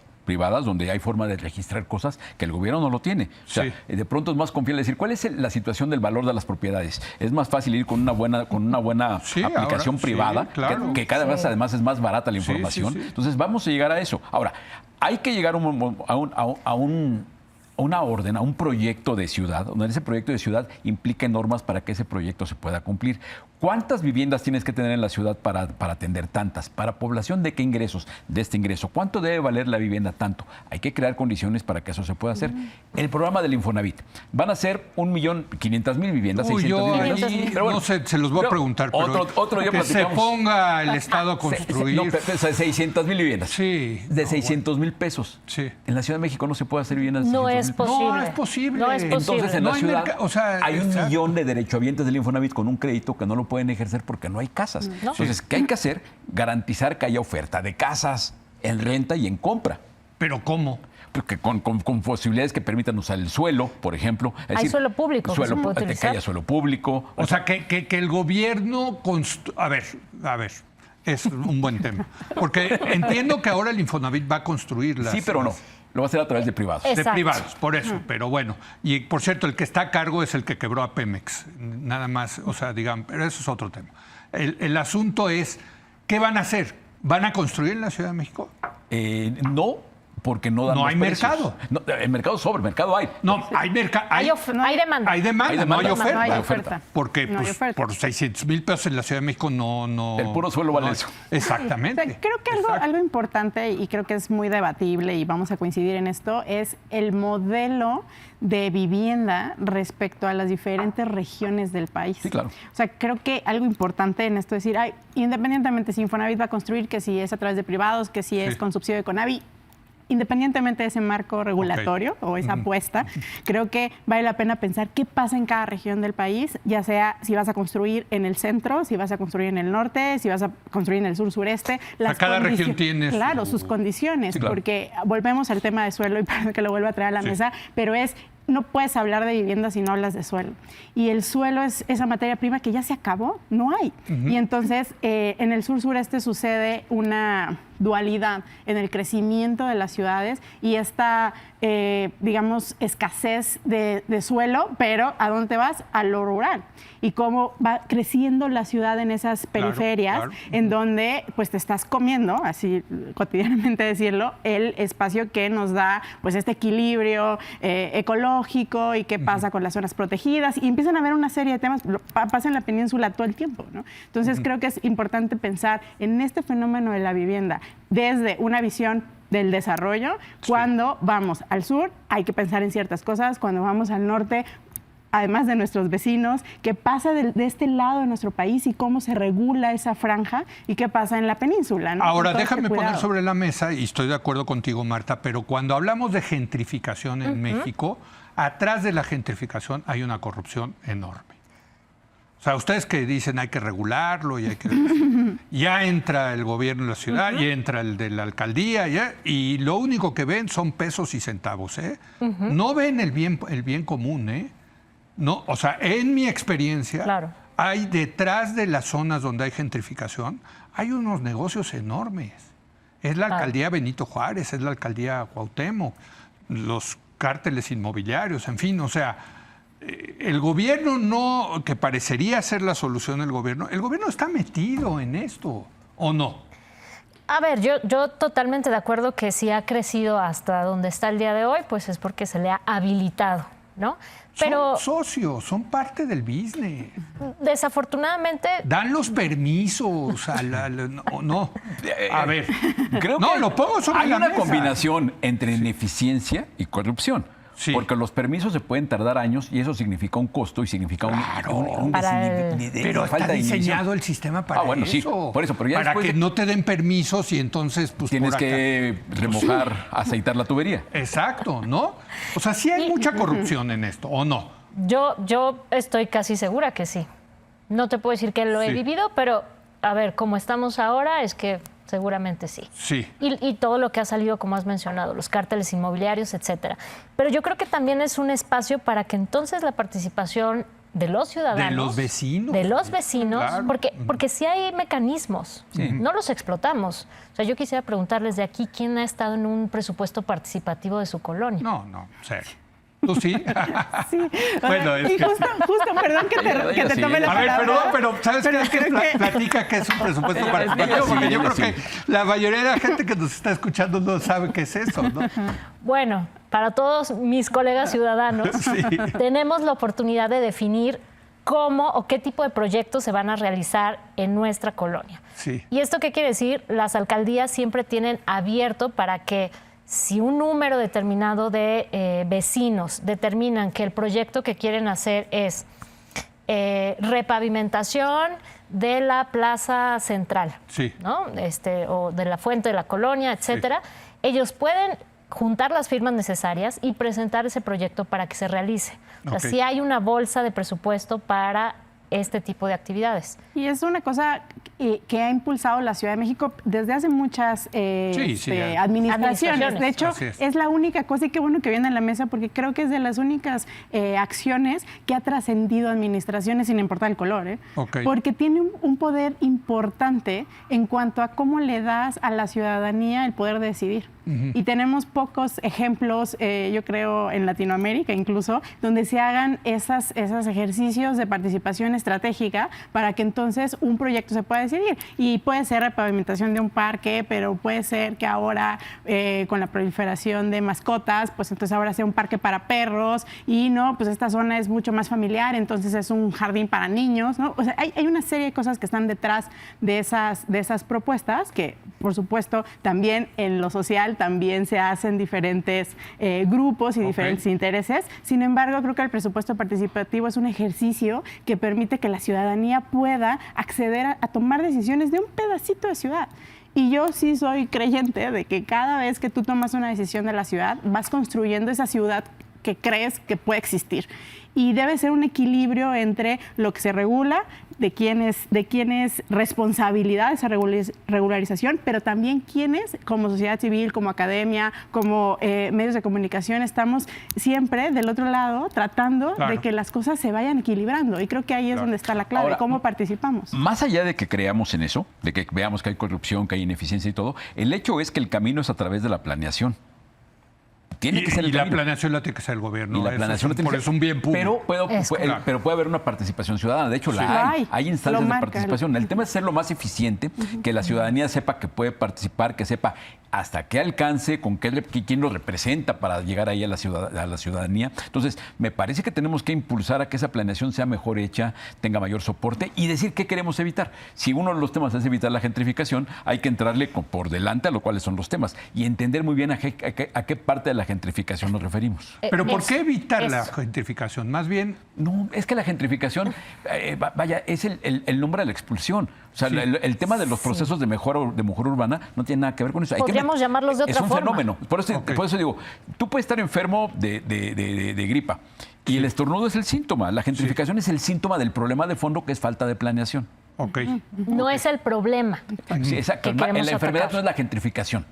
[SPEAKER 4] donde hay forma de registrar cosas que el gobierno no lo tiene. O sea, de pronto es más confiable decir, ¿cuál es la situación del valor de las propiedades? Es más fácil ir con una buena aplicación privada, que cada vez además es más barata la información. Entonces vamos a llegar a eso. Ahora, hay que llegar a una orden, a un proyecto de ciudad, donde ese proyecto de ciudad implique normas para que ese proyecto se pueda cumplir. ¿Cuántas viviendas tienes que tener en la ciudad para atender tantas? ¿Para población de qué ingresos? De este ingreso. ¿Cuánto debe valer la vivienda? Tanto. Hay que crear condiciones para que eso se pueda hacer. El programa del Infonavit. Van a ser 1.500.000 viviendas, 600.000 viviendas.
[SPEAKER 1] Pero bueno, no sé, se los voy a preguntar. Pero
[SPEAKER 4] otro día
[SPEAKER 1] que
[SPEAKER 4] platicamos.
[SPEAKER 1] Se ponga el Estado a construir.
[SPEAKER 4] 600.000 viviendas.
[SPEAKER 1] Sí.
[SPEAKER 4] De 600,000 pesos.
[SPEAKER 1] Sí.
[SPEAKER 4] En la Ciudad de México no se puede hacer viviendas de 600,000 pesos.
[SPEAKER 1] No es posible.
[SPEAKER 3] No es posible.
[SPEAKER 4] Entonces, en la ciudad hay un
[SPEAKER 1] exacto.
[SPEAKER 4] millón de derechohabientes del Infonavit con un crédito que no lo pueden ejercer porque no hay casas.
[SPEAKER 3] No.
[SPEAKER 4] Entonces, ¿qué hay que hacer? Garantizar que haya oferta de casas en renta y en compra.
[SPEAKER 1] ¿Pero cómo?
[SPEAKER 4] Porque con posibilidades que permitan usar el suelo, por ejemplo.
[SPEAKER 3] Hay suelo público que se puede utilizar.
[SPEAKER 4] Que haya suelo público.
[SPEAKER 1] O sea, que el gobierno... A ver, es un buen tema. Porque entiendo que ahora el Infonavit va a construir las...
[SPEAKER 4] Sí, pero no. Lo va a hacer a través de privados.
[SPEAKER 3] Exacto.
[SPEAKER 1] De privados, por eso. Pero bueno. Y por cierto, el que está a cargo es el que quebró a Pemex. Nada más, o sea, digamos, pero eso es otro tema. El asunto es, ¿qué van a hacer? ¿Van a construir en la Ciudad de México?
[SPEAKER 4] No, Porque no dan
[SPEAKER 1] No
[SPEAKER 4] los
[SPEAKER 1] hay
[SPEAKER 4] precios.
[SPEAKER 1] mercado.
[SPEAKER 4] No, el mercado sobra, el mercado hay.
[SPEAKER 1] No, hay mercado.
[SPEAKER 3] Hay demanda.
[SPEAKER 1] Hay demanda,
[SPEAKER 4] Hay demanda,
[SPEAKER 1] no hay
[SPEAKER 4] no,
[SPEAKER 1] oferta.
[SPEAKER 2] No hay
[SPEAKER 4] hay
[SPEAKER 2] oferta.
[SPEAKER 1] Porque
[SPEAKER 2] No hay
[SPEAKER 1] pues,
[SPEAKER 2] oferta.
[SPEAKER 1] por 600,000 pesos en la Ciudad de México no.
[SPEAKER 4] El puro suelo vale
[SPEAKER 1] no-
[SPEAKER 4] eso.
[SPEAKER 1] Exactamente.
[SPEAKER 2] O sea, creo que
[SPEAKER 1] Exacto.
[SPEAKER 2] algo importante, y creo que es muy debatible y vamos a coincidir en esto, es el modelo de vivienda respecto a las diferentes regiones del país.
[SPEAKER 4] Sí, claro.
[SPEAKER 2] O sea, creo que algo importante en esto es decir, independientemente si Infonavit va a construir, que si es a través de privados, que si es
[SPEAKER 1] Sí.
[SPEAKER 2] con subsidio de Conavi, independientemente de ese marco regulatorio o esa apuesta, creo que vale la pena pensar qué pasa en cada región del país, ya sea si vas a construir en el centro, si vas a construir en el norte, si vas a construir en el sur-sureste.
[SPEAKER 1] Cada región tiene
[SPEAKER 2] Claro,
[SPEAKER 1] su-
[SPEAKER 2] sus condiciones,
[SPEAKER 4] Sí, claro.
[SPEAKER 2] porque volvemos al tema de suelo, y perdón que lo vuelva a traer a la
[SPEAKER 1] Sí.
[SPEAKER 2] mesa, pero no puedes hablar de vivienda si no hablas de suelo. Y el suelo es esa materia prima que ya se acabó, no hay. Y entonces en el sur-sureste sucede una dualidad en el crecimiento de las ciudades y esta, digamos, escasez de suelo, pero ¿a dónde vas? A lo rural. Y cómo va creciendo la ciudad en esas
[SPEAKER 1] Claro,
[SPEAKER 2] periferias,
[SPEAKER 1] claro.
[SPEAKER 2] en donde pues te estás comiendo, así cotidianamente decirlo, el espacio que nos da pues este equilibrio ecológico y qué pasa con las zonas protegidas, y empiezan a haber una serie de temas, pasa en la península todo el tiempo, ¿no? Entonces creo que es importante pensar en este fenómeno de la vivienda desde una visión del desarrollo. Cuando vamos al sur hay que pensar en ciertas cosas, cuando vamos al norte, además de nuestros vecinos, qué pasa de este lado de nuestro país y cómo se regula esa franja y qué pasa en la península, ¿no?
[SPEAKER 1] Ahora,
[SPEAKER 2] Con todo este
[SPEAKER 1] déjame poner
[SPEAKER 2] cuidado.
[SPEAKER 1] sobre la mesa, y estoy de acuerdo contigo, Marta, pero cuando hablamos de gentrificación en México, atrás de la gentrificación hay una corrupción enorme. O sea, ustedes que dicen hay que regularlo y hay que... ya entra el gobierno de la ciudad, y entra el de la alcaldía, y lo único que ven son pesos y centavos, ¿eh? No ven el bien común, ¿eh? No, o sea, en mi experiencia,
[SPEAKER 3] Claro.
[SPEAKER 1] hay detrás de las zonas donde hay gentrificación, hay unos negocios enormes. Es la alcaldía Benito Juárez, es la alcaldía Cuauhtémoc, los cárteles inmobiliarios, en fin, o sea, el gobierno no, que parecería ser la solución del gobierno, el gobierno está metido en esto, ¿o no?
[SPEAKER 3] A ver, yo totalmente de acuerdo que si ha crecido hasta donde está el día de hoy, pues es porque se le ha habilitado, ¿no? Pero
[SPEAKER 1] Son socios, son parte del business.
[SPEAKER 3] desafortunadamente,
[SPEAKER 1] Dan los permisos no. A ver,
[SPEAKER 4] Creo
[SPEAKER 1] no,
[SPEAKER 4] que
[SPEAKER 1] lo pongo sobre
[SPEAKER 4] hay
[SPEAKER 1] la
[SPEAKER 4] una
[SPEAKER 1] mesa.
[SPEAKER 4] combinación entre ineficiencia y corrupción.
[SPEAKER 1] Sí.
[SPEAKER 4] Porque los permisos se pueden tardar años y eso significa un costo y significa un
[SPEAKER 3] Para el-
[SPEAKER 1] Pero está
[SPEAKER 4] falta de inhibición.
[SPEAKER 1] diseñado el sistema para
[SPEAKER 4] bueno, sí,
[SPEAKER 1] eso.
[SPEAKER 4] por eso, pero ya
[SPEAKER 1] para
[SPEAKER 4] después
[SPEAKER 1] que
[SPEAKER 4] de-
[SPEAKER 1] no te den permisos y entonces pues
[SPEAKER 4] Tienes
[SPEAKER 1] por acá.
[SPEAKER 4] que remojar, aceitar la tubería.
[SPEAKER 1] Exacto, ¿no? O sea, sí hay mucha corrupción en esto, ¿o no?
[SPEAKER 3] yo estoy casi segura que sí. No te puedo decir que lo he
[SPEAKER 1] Sí.
[SPEAKER 3] vivido, pero a ver, como estamos ahora, es que seguramente sí.
[SPEAKER 1] Sí.
[SPEAKER 3] Y todo lo que ha salido, como has mencionado, los cárteles inmobiliarios, etcétera. Pero yo creo que también es un espacio para que entonces la participación de los ciudadanos,
[SPEAKER 1] De los vecinos.
[SPEAKER 3] de los vecinos,
[SPEAKER 1] Claro.
[SPEAKER 3] porque sí hay mecanismos, no los explotamos. O sea, yo quisiera preguntarles de aquí quién ha estado en un presupuesto participativo de su colonia.
[SPEAKER 1] No, serio. ¿Tú sí?
[SPEAKER 2] Sí.
[SPEAKER 1] Bueno, es
[SPEAKER 2] y
[SPEAKER 1] que-
[SPEAKER 2] justo, perdón que
[SPEAKER 4] Ella
[SPEAKER 2] te
[SPEAKER 4] sí.
[SPEAKER 2] tome la
[SPEAKER 1] A ver,
[SPEAKER 2] palabra.
[SPEAKER 1] pero ¿sabes
[SPEAKER 2] Pero
[SPEAKER 1] qué? Es que
[SPEAKER 2] creo que-
[SPEAKER 1] platica que es un presupuesto
[SPEAKER 4] Ella
[SPEAKER 1] participativo,
[SPEAKER 4] sí,
[SPEAKER 1] porque yo
[SPEAKER 4] ella
[SPEAKER 1] creo
[SPEAKER 4] sí.
[SPEAKER 1] que la mayoría de la gente que nos está escuchando no sabe qué es eso, ¿no?
[SPEAKER 3] Bueno, para todos mis colegas ciudadanos, tenemos la oportunidad de definir cómo o qué tipo de proyectos se van a realizar en nuestra colonia.
[SPEAKER 1] Sí.
[SPEAKER 3] ¿Y esto qué quiere decir? Las alcaldías siempre tienen abierto para que si un número determinado de vecinos determinan que el proyecto que quieren hacer es repavimentación de la plaza central,
[SPEAKER 1] Sí.
[SPEAKER 3] ¿no? O de la fuente de la colonia, etcétera, ellos pueden juntar las firmas necesarias y presentar ese proyecto para que se realice. O sea,
[SPEAKER 1] Ok.
[SPEAKER 3] sí hay una bolsa de presupuesto para este tipo de actividades.
[SPEAKER 2] Y es una cosa que ha impulsado la Ciudad de México desde hace muchas
[SPEAKER 1] sí,
[SPEAKER 2] administraciones. De hecho,
[SPEAKER 1] Así es.
[SPEAKER 2] es la única cosa, y qué bueno que viene a la mesa, porque creo que es de las únicas acciones que ha trascendido administraciones sin importar el color.
[SPEAKER 1] Ok.
[SPEAKER 2] Porque tiene un poder importante en cuanto a cómo le das a la ciudadanía el poder de decidir. Y tenemos pocos ejemplos, yo creo, en Latinoamérica incluso, donde se hagan esos ejercicios de participación estratégica para que entonces un proyecto se pueda decidir. Y puede ser repavimentación de un parque, pero puede ser que ahora con la proliferación de mascotas, pues entonces ahora sea un parque para perros y no, pues esta zona es mucho más familiar, entonces es un jardín para niños, ¿no? O sea, hay una serie de cosas que están detrás de esas propuestas que, por supuesto, también en lo social también se hacen diferentes grupos y diferentes intereses. Sin embargo, creo que el presupuesto participativo es un ejercicio que permite que la ciudadanía pueda acceder a tomar decisiones de un pedacito de ciudad. Y yo sí soy creyente de que cada vez que tú tomas una decisión de la ciudad, vas construyendo esa ciudad que crees que puede existir. Y debe ser un equilibrio entre lo que se regula, de quién es responsabilidad esa regularización, pero también quiénes, como sociedad civil, como academia, como medios de comunicación, estamos siempre del otro lado tratando de que las cosas se vayan equilibrando. Y creo que ahí es donde está la clave. Ahora, cómo participamos.
[SPEAKER 4] Más allá de que creamos en eso, de que veamos que hay corrupción, que hay ineficiencia y todo, el hecho es que el camino es a través de la planeación. Tiene que ser el
[SPEAKER 1] la planeación la tiene que hacer el gobierno.
[SPEAKER 4] Y la planeación
[SPEAKER 1] es un bien público.
[SPEAKER 4] Pero puede haber una participación ciudadana. De hecho, hay instancias de participación. El tema es ser lo más eficiente, que la ciudadanía sepa que puede participar, que sepa hasta qué alcance, quién lo representa para llegar ahí a la ciudadanía. Entonces, me parece que tenemos que impulsar a que esa planeación sea mejor hecha, tenga mayor soporte y decir qué queremos evitar. Si uno de los temas es evitar la gentrificación, hay que entrarle por delante a lo cuales son los temas y entender muy bien a qué parte de la gentrificación nos referimos.
[SPEAKER 1] Pero ¿por qué evitar la gentrificación? Más bien...
[SPEAKER 4] No, es que la gentrificación, es el nombre de la expulsión. O sea, el tema de los procesos de mejora urbana no tiene nada que ver con eso.
[SPEAKER 3] Podríamos llamarlos de otra forma.
[SPEAKER 4] Es un fenómeno. Por eso digo, tú puedes estar enfermo de gripa y el estornudo es el síntoma. La gentrificación es el síntoma del problema de fondo, que es falta de planeación.
[SPEAKER 3] No es el problema.
[SPEAKER 4] Sí, exacto. La enfermedad no es la gentrificación.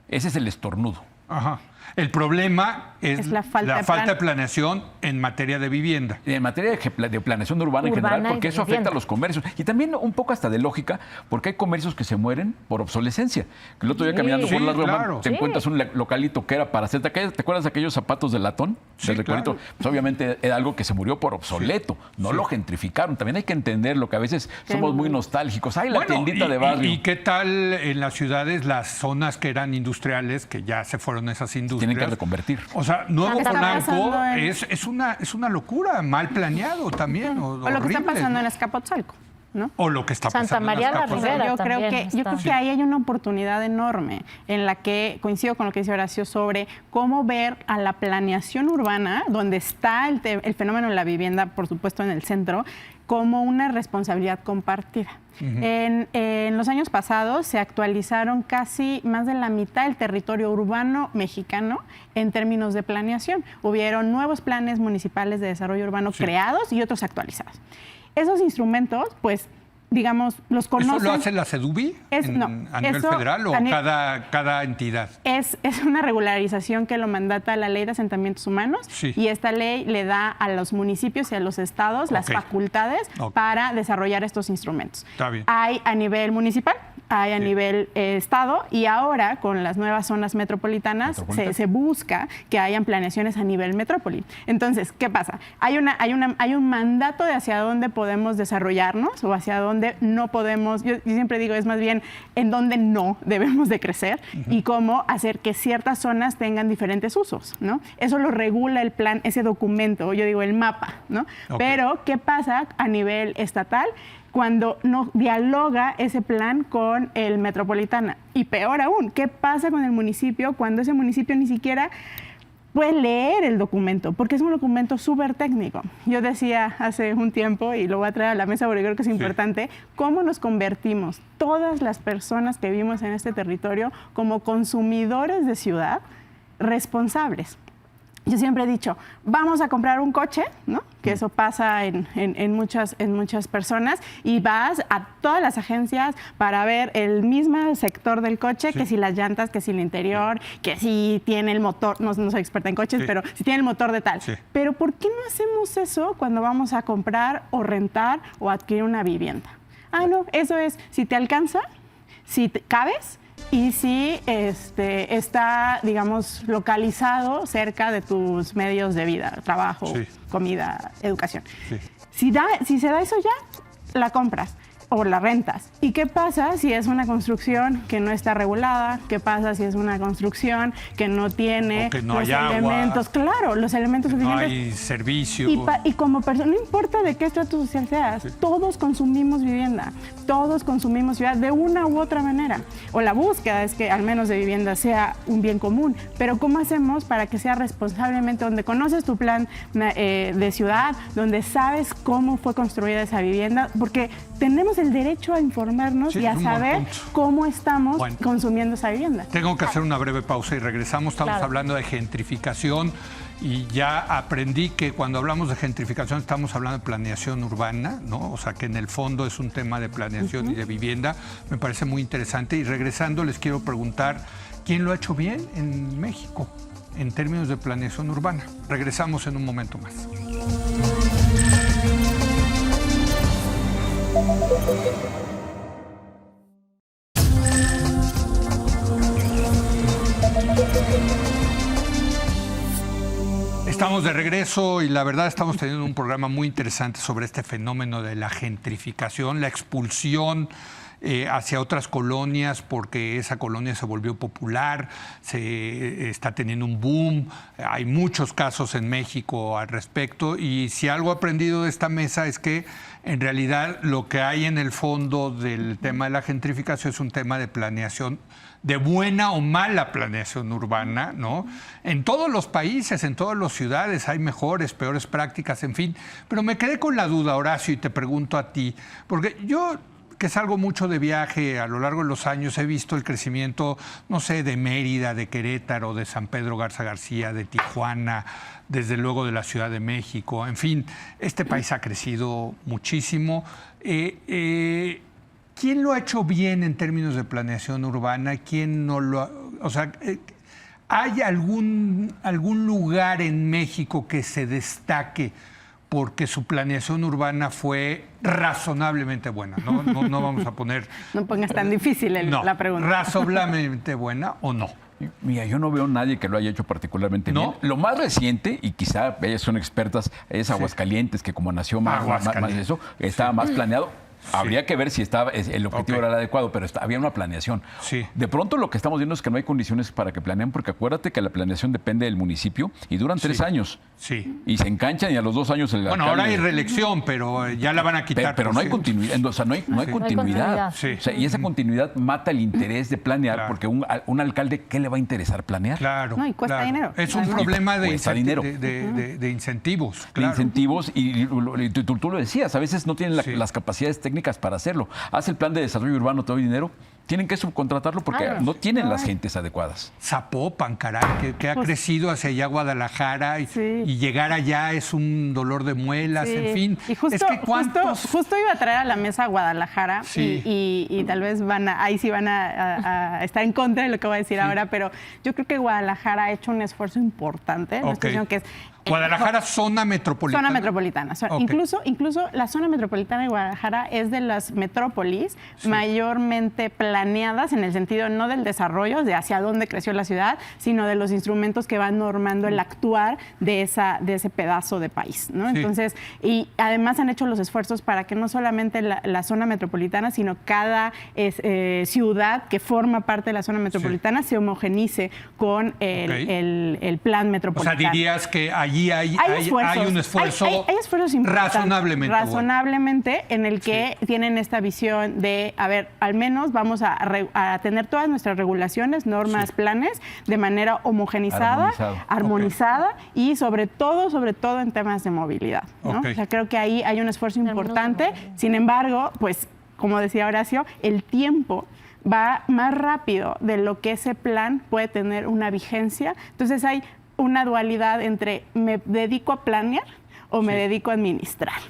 [SPEAKER 4] Ese es el estornudo.
[SPEAKER 1] Ajá. El problema es la falta de planeación en materia de vivienda.
[SPEAKER 4] En materia de planeación urbana en general, porque eso afecta a los comercios. Y también un poco hasta de lógica, porque hay comercios que se mueren por obsolescencia. El otro día caminando por la Roma, te encuentras un localito que era para hacer... ¿Te acuerdas de aquellos zapatos de latón?
[SPEAKER 1] Sí,
[SPEAKER 4] claro. Pues obviamente era algo que se murió por obsoleto. No lo gentrificaron. También hay que entender lo que a veces somos muy nostálgicos. Ay, la tiendita de barrio.
[SPEAKER 1] ¿Y qué tal en las ciudades las zonas que eran industriales, que ya se fueron esas industrias?
[SPEAKER 4] Tienen que reconvertir.
[SPEAKER 1] O sea, Nuevo Polanco es una locura, mal planeado también.
[SPEAKER 2] O lo que está pasando en Azcapotzalco, ¿no?
[SPEAKER 1] O lo que está pasando
[SPEAKER 3] Santa María
[SPEAKER 1] en Azcapotzalco.
[SPEAKER 3] la Ribera.
[SPEAKER 2] Yo creo que ahí hay una oportunidad enorme en la que coincido con lo que dice Horacio sobre cómo ver a la planeación urbana, donde está el fenómeno de la vivienda, por supuesto, en el centro, como una responsabilidad compartida. En los años pasados se actualizaron casi más de la mitad del territorio urbano mexicano en términos de planeación. Hubieron nuevos planes municipales de desarrollo urbano creados y otros actualizados. Esos instrumentos, pues, digamos, los conocen.
[SPEAKER 1] ¿Eso lo hace la CEDUBI a nivel federal o cada entidad?
[SPEAKER 2] Es una regularización que lo mandata la Ley de Asentamientos Humanos y esta ley le da a los municipios y a los estados las facultades para desarrollar estos instrumentos.
[SPEAKER 1] Está bien.
[SPEAKER 2] Hay a nivel municipal, hay a nivel estado y ahora con las nuevas zonas metropolitanas se busca que hayan planeaciones a nivel metrópoli. Entonces, ¿qué pasa? Hay un mandato de hacia dónde podemos desarrollarnos o hacia dónde no podemos, yo siempre digo, es más bien en dónde no debemos de crecer y cómo hacer que ciertas zonas tengan diferentes usos, ¿no? Eso lo regula el plan, ese documento, yo digo el mapa, ¿no? Pero, ¿qué pasa a nivel estatal cuando no dialoga ese plan con el metropolitana? Y peor aún, ¿qué pasa con el municipio cuando ese municipio ni siquiera puede leer el documento, porque es un documento súper técnico? Yo decía hace un tiempo, y lo voy a traer a la mesa porque creo que es importante, cómo nos convertimos todas las personas que vivimos en este territorio como consumidores de ciudad responsables. Yo siempre he dicho, vamos a comprar un coche, ¿no? Que eso pasa en muchas personas, y vas a todas las agencias para ver el mismo sector del coche, que si las llantas, que si el interior, que si tiene el motor, no soy experta en coches, pero si tiene el motor de tal. Pero ¿por qué no hacemos eso cuando vamos a comprar o rentar o adquirir una vivienda? No, eso es si te alcanza, si te cabes y si está, digamos, localizado cerca de tus medios de vida, trabajo,
[SPEAKER 1] Sí.
[SPEAKER 2] comida, educación.
[SPEAKER 1] Sí.
[SPEAKER 2] Si se da eso ya, la compras o la rentas. ¿Y qué pasa si es una construcción que no está regulada? ¿Qué pasa si es una construcción que no tiene
[SPEAKER 1] O que no
[SPEAKER 2] los
[SPEAKER 1] hay agua.
[SPEAKER 2] elementos? Claro, los elementos
[SPEAKER 1] No
[SPEAKER 2] suficientes.
[SPEAKER 1] hay servicio.
[SPEAKER 2] Y como persona, no importa de qué estrato social seas, todos consumimos vivienda, todos consumimos ciudad de una u otra manera. O la búsqueda es que al menos de vivienda sea un bien común, pero ¿cómo hacemos para que sea responsablemente, donde conoces tu plan de ciudad, donde sabes cómo fue construida esa vivienda? Porque tenemos el derecho a informarnos
[SPEAKER 1] Sí,
[SPEAKER 2] y a
[SPEAKER 1] un buen
[SPEAKER 2] saber
[SPEAKER 1] punto.
[SPEAKER 2] cómo estamos
[SPEAKER 1] Bueno.
[SPEAKER 2] consumiendo esa vivienda.
[SPEAKER 1] Tengo que hacer una breve pausa y regresamos. Estamos
[SPEAKER 3] Claro.
[SPEAKER 1] hablando de gentrificación y ya aprendí que cuando hablamos de gentrificación estamos hablando de planeación urbana, ¿no? O sea, que en el fondo es un tema de planeación y de vivienda. Me parece muy interesante. Y regresando les quiero preguntar, ¿quién lo ha hecho bien en México en términos de planeación urbana? Regresamos en un momento más. Estamos de regreso y la verdad estamos teniendo un programa muy interesante sobre este fenómeno de la gentrificación, la expulsión hacia otras colonias porque esa colonia se volvió popular, se está teniendo un boom, hay muchos casos en México al respecto y si algo he aprendido de esta mesa es que en realidad lo que hay en el fondo del tema de la gentrificación es un tema de planeación, de buena o mala planeación urbana, ¿no? En todos los países, en todas las ciudades hay mejores, peores prácticas, en fin. Pero me quedé con la duda, Horacio, y te pregunto a ti, porque yo que salgo mucho de viaje a lo largo de los años, he visto el crecimiento, no sé, de Mérida, de Querétaro, de San Pedro Garza García, de Tijuana, desde luego de la Ciudad de México. En fin, este país ha crecido muchísimo. ¿Quién lo ha hecho bien en términos de planeación urbana? ¿Quién no lo ha...? O sea, ¿hay algún lugar en México que se destaque porque su planeación urbana fue razonablemente buena? No vamos a poner...
[SPEAKER 2] No pongas tan difícil la pregunta.
[SPEAKER 1] ¿Razonablemente buena o no?
[SPEAKER 4] Mira, yo no veo a nadie que lo haya hecho particularmente
[SPEAKER 1] ¿No?
[SPEAKER 4] bien. Lo más reciente, y quizá ellas son expertas, es Aguascalientes, que como nació más eso, estaba más planeado. Habría que ver si estaba, el objetivo era el adecuado, pero había una planeación.
[SPEAKER 1] Sí.
[SPEAKER 4] De pronto lo que estamos viendo es que no hay condiciones para que planeen, porque acuérdate que la planeación depende del municipio y duran 3 años.
[SPEAKER 1] Sí.
[SPEAKER 4] Y se enganchan y a los 2 años el
[SPEAKER 1] Bueno, ahora hay reelección, pero ya la van a quitar.
[SPEAKER 4] Pero no hay continuidad, o sea, no hay continuidad.
[SPEAKER 1] Sí.
[SPEAKER 4] O sea, y esa continuidad mata el interés de planear,
[SPEAKER 1] Claro.
[SPEAKER 4] porque un alcalde, ¿qué le va a interesar planear?
[SPEAKER 1] Claro.
[SPEAKER 2] No, y cuesta
[SPEAKER 1] claro.
[SPEAKER 2] dinero.
[SPEAKER 1] Es un
[SPEAKER 2] Además.
[SPEAKER 1] problema de,
[SPEAKER 4] Cuesta dinero.
[SPEAKER 1] de incentivos.
[SPEAKER 4] De
[SPEAKER 1] Claro.
[SPEAKER 4] incentivos y tú lo decías, a veces no tienen
[SPEAKER 1] Sí.
[SPEAKER 4] las capacidades técnicas para hacerlo. Hace el plan de desarrollo urbano, te doy dinero, tienen que subcontratarlo porque
[SPEAKER 3] Claro.
[SPEAKER 4] no tienen las gentes adecuadas.
[SPEAKER 1] Zapopan, caray, que ha crecido hacia allá Guadalajara y,
[SPEAKER 2] Sí.
[SPEAKER 1] y llegar allá es un dolor de muelas,
[SPEAKER 2] Sí.
[SPEAKER 1] en fin.
[SPEAKER 2] Y justo,
[SPEAKER 1] es que ¿cuántos?
[SPEAKER 2] justo iba a traer a la mesa a Guadalajara
[SPEAKER 1] Sí.
[SPEAKER 2] y tal vez ahí sí van a estar en contra de lo que voy a decir ahora, pero yo creo que Guadalajara ha hecho un esfuerzo importante. No estoy diciendo que es
[SPEAKER 1] Guadalajara, zona metropolitana.
[SPEAKER 2] Zona metropolitana.
[SPEAKER 1] Ok.
[SPEAKER 2] Incluso la zona metropolitana de Guadalajara es de las metrópolis mayormente planeadas en el sentido no del desarrollo, de hacia dónde creció la ciudad, sino de los instrumentos que van normando el actuar de ese pedazo de país, ¿no?
[SPEAKER 1] Sí.
[SPEAKER 2] Entonces, y además han hecho los esfuerzos para que no solamente la zona metropolitana, sino cada ciudad que forma parte de la zona metropolitana se homogenice con el plan
[SPEAKER 1] O
[SPEAKER 2] metropolitano.
[SPEAKER 1] sea, dirías que allí hay un esfuerzo
[SPEAKER 2] hay esfuerzos importantes, razonablemente en el que tienen esta visión de, a ver, al menos vamos a tener todas nuestras regulaciones, normas, planes de manera homogenizada, armonizada y sobre todo en temas de movilidad, ¿no?
[SPEAKER 1] Ok.
[SPEAKER 2] O sea, creo que ahí hay un esfuerzo importante. Sin embargo, pues, como decía Horacio, el tiempo va más rápido de lo que ese plan puede tener una vigencia. Entonces hay una dualidad entre me dedico a planear o me dedico a administrar.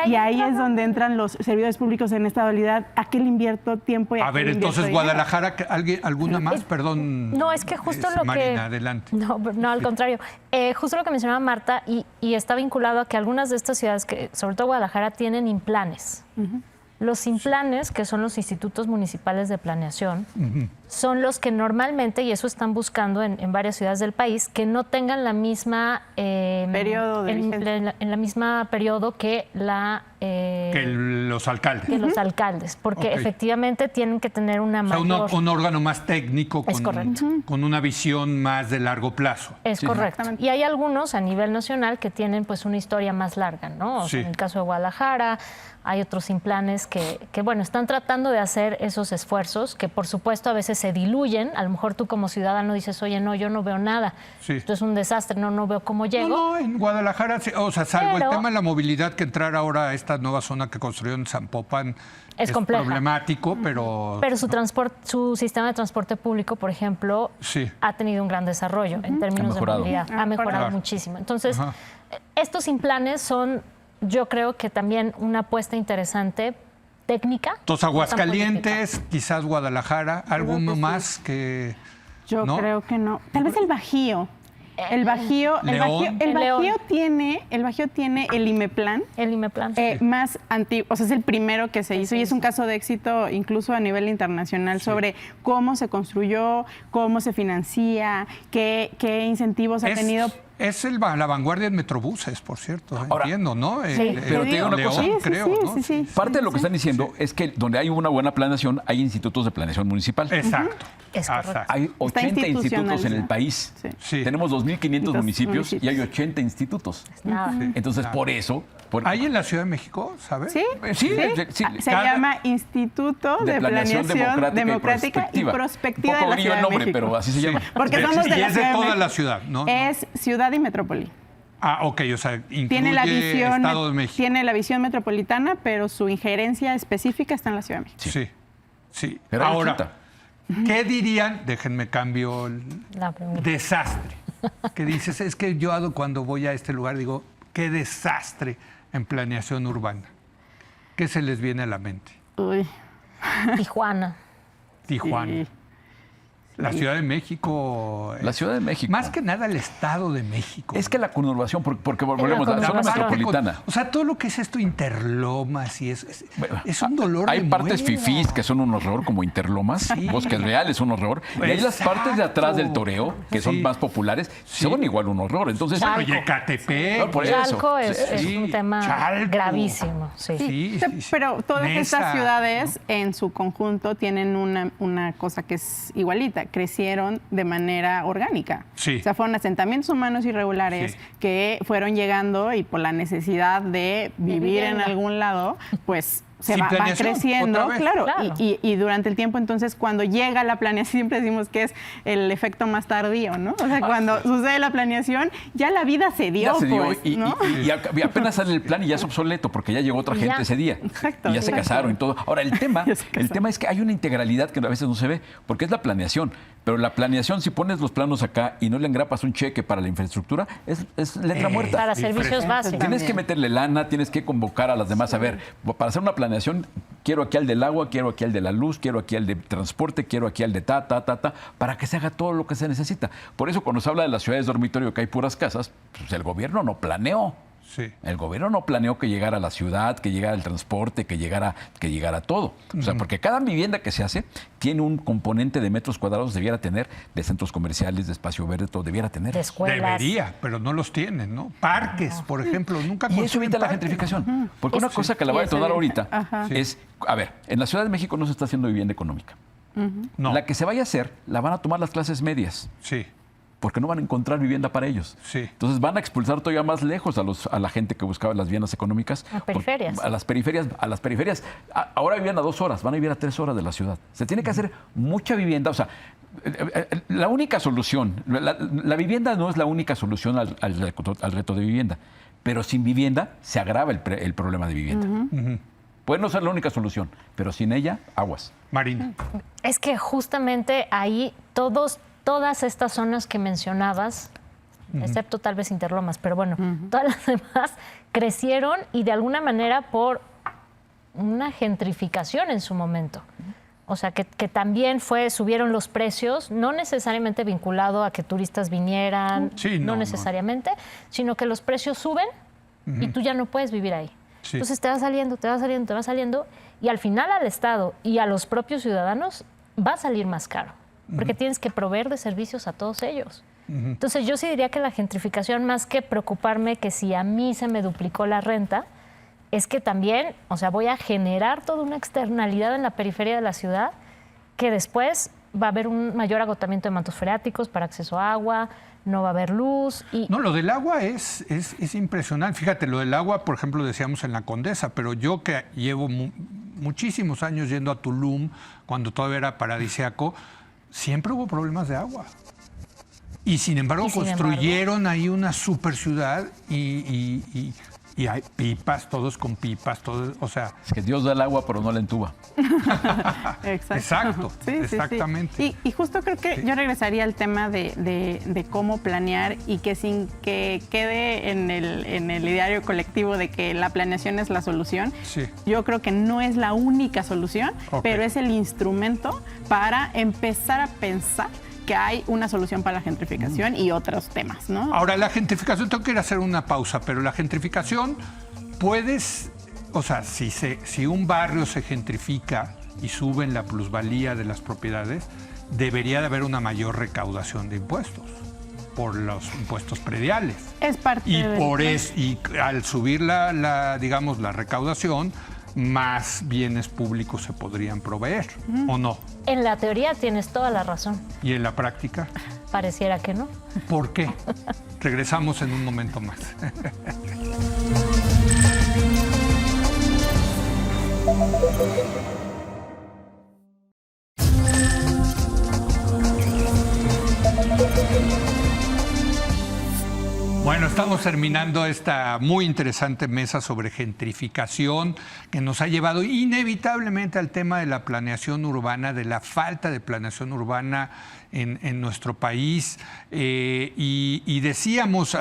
[SPEAKER 2] Y ahí es donde entran los servidores públicos en esta dualidad. ¿A qué le invierto tiempo? Y
[SPEAKER 1] A ver, entonces Guadalajara, ¿alguna más? Perdón.
[SPEAKER 3] No, es que justo lo
[SPEAKER 1] Marina,
[SPEAKER 3] que...
[SPEAKER 1] adelante.
[SPEAKER 3] No, al contrario. Justo lo que mencionaba Marta, y está vinculado a que algunas de estas ciudades, que sobre todo Guadalajara, tienen implanes. Los SIMPLANES, que son los institutos municipales de planeación, son los que normalmente, y eso están buscando en varias ciudades del país, que no tengan la misma
[SPEAKER 2] Periodo de vigencia.
[SPEAKER 3] en la misma periodo que
[SPEAKER 1] los alcaldes.
[SPEAKER 3] que los alcaldes, porque
[SPEAKER 1] Ok.
[SPEAKER 3] efectivamente tienen que tener una
[SPEAKER 1] O sea,
[SPEAKER 3] mayor...
[SPEAKER 1] un órgano más técnico
[SPEAKER 3] Es correcto.
[SPEAKER 1] con una visión más de largo plazo.
[SPEAKER 3] Es correcto.
[SPEAKER 2] Exactamente.
[SPEAKER 3] Y hay algunos a nivel nacional que tienen pues una historia más larga, ¿no? O sea,
[SPEAKER 1] Sí.
[SPEAKER 3] en el caso de Guadalajara hay otros SIMPLANES que, bueno, están tratando de hacer esos esfuerzos que por supuesto a veces se diluyen. A lo mejor tú como ciudadano dices, oye, no, yo no veo nada.
[SPEAKER 1] Sí.
[SPEAKER 3] Esto es un desastre, no veo cómo llego.
[SPEAKER 1] No, en Guadalajara, sí, o sea, salvo
[SPEAKER 3] Pero-
[SPEAKER 1] el tema de la movilidad, que entrar ahora a esta nueva zona que construyeron en Zapopan
[SPEAKER 3] Es compleja.
[SPEAKER 1] problemático, pero...
[SPEAKER 3] Pero su sistema de transporte público, por ejemplo,
[SPEAKER 1] Sí.
[SPEAKER 3] ha tenido un gran desarrollo en términos de
[SPEAKER 4] mejorado.
[SPEAKER 3] movilidad. Ha mejorado
[SPEAKER 1] Claro.
[SPEAKER 3] muchísimo. Entonces,
[SPEAKER 1] Ajá.
[SPEAKER 3] estos SIMPLANES son, yo creo que también una apuesta interesante técnica.
[SPEAKER 1] Entonces,
[SPEAKER 3] no tan
[SPEAKER 1] Aguascalientes, quizás Guadalajara, alguno
[SPEAKER 2] que sí.
[SPEAKER 1] más que...
[SPEAKER 2] Yo
[SPEAKER 1] ¿no?
[SPEAKER 2] creo que no. Tal vez el Bajío. El Bajío,
[SPEAKER 1] León.
[SPEAKER 2] el
[SPEAKER 3] León.
[SPEAKER 2] Bajío tiene el IMEPLAN.
[SPEAKER 3] El IMEPLAN.
[SPEAKER 2] Más antiguo, o sea, es el primero que se hizo y es un caso de éxito incluso a nivel internacional sobre cómo se construyó, cómo se financia, qué incentivos ha tenido.
[SPEAKER 1] Es la vanguardia en Metrobuses, por cierto,
[SPEAKER 4] Ahora,
[SPEAKER 1] entiendo, ¿no?
[SPEAKER 4] pero te digo una cosa.
[SPEAKER 1] León, creo, ¿no?
[SPEAKER 2] sí.
[SPEAKER 4] Parte de lo que están diciendo es que donde hay una buena planeación, hay institutos de planeación municipal.
[SPEAKER 1] Exacto.
[SPEAKER 3] Es correcto.
[SPEAKER 1] Exacto.
[SPEAKER 4] Hay 80 institutos en el país.
[SPEAKER 2] Sí.
[SPEAKER 1] Sí.
[SPEAKER 4] Tenemos 2.500 municipios y hay
[SPEAKER 2] municipios.
[SPEAKER 4] 80 institutos.
[SPEAKER 3] Nada.
[SPEAKER 4] Entonces, por eso...
[SPEAKER 1] ¿Hay en la Ciudad de México, sabes?
[SPEAKER 2] Sí,
[SPEAKER 4] Sí, sí.
[SPEAKER 2] Se
[SPEAKER 1] Cada-
[SPEAKER 2] llama Instituto de Planeación Democrática y Prospectiva
[SPEAKER 4] Un
[SPEAKER 2] de
[SPEAKER 4] poco
[SPEAKER 2] la
[SPEAKER 4] grillo
[SPEAKER 2] Ciudad
[SPEAKER 4] el
[SPEAKER 2] de
[SPEAKER 4] nombre,
[SPEAKER 2] México.
[SPEAKER 4] pero así se llama.
[SPEAKER 2] Porque
[SPEAKER 1] Pero
[SPEAKER 2] son los
[SPEAKER 1] sí,
[SPEAKER 2] de
[SPEAKER 1] y
[SPEAKER 2] la
[SPEAKER 1] es de
[SPEAKER 2] Ciudad de
[SPEAKER 1] toda la
[SPEAKER 2] México.
[SPEAKER 1] ciudad, ¿no?
[SPEAKER 2] Es ciudad y metrópoli.
[SPEAKER 1] Ah, ok, o sea, incluye
[SPEAKER 2] Tiene la visión,
[SPEAKER 1] Estado de México.
[SPEAKER 2] tiene la visión metropolitana, pero su injerencia específica está en la Ciudad de México.
[SPEAKER 1] Sí, sí.
[SPEAKER 4] Pero hay
[SPEAKER 1] Ahora,
[SPEAKER 4] 80.
[SPEAKER 1] ¿qué dirían? Déjenme cambio el
[SPEAKER 3] La primera.
[SPEAKER 1] desastre. Que dices, es que yo cuando voy a este lugar digo, qué desastre en planeación urbana. ¿Qué se les viene a la mente?
[SPEAKER 2] Uy,
[SPEAKER 3] Tijuana.
[SPEAKER 1] Tijuana.
[SPEAKER 2] sí.
[SPEAKER 1] La Ciudad de México.
[SPEAKER 4] La Ciudad de México.
[SPEAKER 1] Más que nada el Estado de México.
[SPEAKER 4] Es que la conurbación, porque volvemos a la zona
[SPEAKER 3] conurbación.
[SPEAKER 4] metropolitana.
[SPEAKER 1] O sea, todo lo que es esto, Interlomas y es un dolor
[SPEAKER 4] Hay
[SPEAKER 1] de
[SPEAKER 4] partes
[SPEAKER 1] muela.
[SPEAKER 4] fifís que son un horror, como Interlomas, Bosques Real es un horror. Y hay las partes de atrás del toreo, que son
[SPEAKER 1] Sí.
[SPEAKER 4] más populares, son igual un horror. Entonces,
[SPEAKER 1] Oye, Ecatepec.
[SPEAKER 4] No, por eso.
[SPEAKER 3] Chalco es
[SPEAKER 1] Sí,
[SPEAKER 3] un tema
[SPEAKER 1] Chalco.
[SPEAKER 3] gravísimo. Sí.
[SPEAKER 1] Sí, sí, sí.
[SPEAKER 2] Pero todas
[SPEAKER 1] Nesa,
[SPEAKER 2] estas ciudades en su conjunto tienen una cosa que es igualita, crecieron de manera orgánica.
[SPEAKER 1] Sí.
[SPEAKER 2] O sea, fueron asentamientos humanos irregulares
[SPEAKER 1] Sí.
[SPEAKER 2] que fueron llegando y por la necesidad de vivir en
[SPEAKER 3] vivienda.
[SPEAKER 2] algún lado, pues se
[SPEAKER 1] Sin
[SPEAKER 2] va
[SPEAKER 1] planeación,
[SPEAKER 2] creciendo,
[SPEAKER 1] otra vez.
[SPEAKER 2] claro.
[SPEAKER 3] Claro.
[SPEAKER 2] Y durante el tiempo, entonces, cuando llega la planeación, siempre decimos que es el efecto más tardío, ¿no? O sea, cuando sucede la planeación, ya la vida se dio,
[SPEAKER 4] ya se dio.
[SPEAKER 2] pues, ¿no?
[SPEAKER 4] Y apenas sale el plan y ya es obsoleto, porque ya llegó otra
[SPEAKER 3] Y
[SPEAKER 4] gente
[SPEAKER 3] ya.
[SPEAKER 4] ese día.
[SPEAKER 2] Exacto,
[SPEAKER 4] Y ya se
[SPEAKER 2] exacto.
[SPEAKER 4] casaron y todo. Ahora, el tema
[SPEAKER 2] Ya se casaron.
[SPEAKER 4] es que hay una integralidad que a veces no se ve, porque es la planeación. Pero la planeación, si pones los planos acá y no le engrapas un cheque para la infraestructura, es letra muerta.
[SPEAKER 3] Para servicios básicos.
[SPEAKER 4] Tienes que meterle lana, tienes que convocar a las demás. A ver, para hacer una planeación, quiero aquí al del agua, quiero aquí al de la luz, quiero aquí al de transporte, quiero aquí al de para que se haga todo lo que se necesita. Por eso, cuando se habla de las ciudades dormitorio que hay puras casas, pues el gobierno no planeó.
[SPEAKER 1] Sí.
[SPEAKER 4] El gobierno no planeó que llegara la ciudad, que llegara el transporte, que llegara todo. O sea, porque cada vivienda que se hace tiene un componente de metros cuadrados, debiera tener, de centros comerciales, de espacio verde, todo debiera tener.
[SPEAKER 3] De escuelas.
[SPEAKER 1] Debería, pero no los tienen, ¿no? Parques, por ejemplo, nunca
[SPEAKER 4] Y eso
[SPEAKER 1] construyen
[SPEAKER 4] evita la
[SPEAKER 1] parques.
[SPEAKER 4] gentrificación. Porque una cosa que la
[SPEAKER 3] y
[SPEAKER 4] voy a
[SPEAKER 3] eso
[SPEAKER 4] detonar
[SPEAKER 3] evita.
[SPEAKER 4] ahorita
[SPEAKER 2] Ajá.
[SPEAKER 4] es, a ver, en la Ciudad de México no se está haciendo vivienda económica.
[SPEAKER 1] No.
[SPEAKER 4] La que se vaya a hacer, la van a tomar las clases medias.
[SPEAKER 1] Sí,
[SPEAKER 4] Porque no van a encontrar vivienda para ellos.
[SPEAKER 1] Sí.
[SPEAKER 4] Entonces van a expulsar todavía más lejos a la gente que buscaba las viviendas económicas.
[SPEAKER 3] A periferias.
[SPEAKER 4] A las periferias. Ahora vivían a 2 horas, van a vivir a 3 horas de la ciudad. Se tiene que hacer mucha vivienda. O sea, la única solución, la vivienda no es la única solución al reto de vivienda. Pero sin vivienda se agrava el problema de vivienda. Puede no ser la única solución, pero sin ella, aguas.
[SPEAKER 1] Marina.
[SPEAKER 3] Es que justamente ahí todas estas zonas que mencionabas, excepto tal vez Interlomas, pero bueno, todas las demás crecieron y de alguna manera por una gentrificación en su momento. O sea, que también subieron los precios, no necesariamente vinculado a que turistas vinieran,
[SPEAKER 1] Sí, no,
[SPEAKER 3] no necesariamente, sino que los precios suben y tú ya no puedes vivir ahí.
[SPEAKER 1] Sí.
[SPEAKER 3] Entonces te va saliendo, te va saliendo, te va saliendo, y al final al Estado y a los propios ciudadanos va a salir más caro, porque tienes que proveer de servicios a todos ellos. Entonces yo sí diría que la gentrificación, más que preocuparme que si a mí se me duplicó la renta, es que también, o sea, voy a generar toda una externalidad en la periferia de la ciudad que después va a haber un mayor agotamiento de mantos freáticos para acceso a agua, no va a haber luz.
[SPEAKER 1] No, lo del agua es impresionante. Fíjate, lo del agua, por ejemplo, decíamos en la Condesa, pero yo que llevo muchísimos años yendo a Tulum, cuando todavía era paradisíaco, siempre hubo problemas de agua. Y sin embargo, construyeron ahí una super ciudad y hay pipas, todos con pipas, todos, o sea...
[SPEAKER 4] Es que Dios da el agua, pero no la entuba.
[SPEAKER 1] Exacto,
[SPEAKER 2] Sí,
[SPEAKER 1] exactamente.
[SPEAKER 2] Sí. Y justo creo que yo regresaría al tema de cómo planear y que sin que quede en el ideario colectivo de que la planeación es la solución.
[SPEAKER 1] Sí.
[SPEAKER 2] Yo creo que no es la única solución, pero es el instrumento para empezar a pensar que hay una solución para la gentrificación y otros temas, ¿no?
[SPEAKER 1] Ahora, la gentrificación, tengo que ir a hacer una pausa, pero la gentrificación puedes, o sea, si un barrio se gentrifica y suben la plusvalía de las propiedades, debería de haber una mayor recaudación de impuestos por los impuestos prediales.
[SPEAKER 2] Es parte
[SPEAKER 1] Y
[SPEAKER 2] del
[SPEAKER 1] por
[SPEAKER 2] plan.
[SPEAKER 1] eso, y al subir digamos, la recaudación, más bienes públicos se podrían proveer, ¿o no?
[SPEAKER 3] En la teoría tienes toda la razón,
[SPEAKER 1] Y en la práctica,
[SPEAKER 3] pareciera que no.
[SPEAKER 1] ¿por qué? Regresamos en un momento más. Bueno, estamos terminando esta muy interesante mesa sobre gentrificación que nos ha llevado inevitablemente al tema de la planeación urbana, de la falta de planeación urbana en nuestro país. Y decíamos,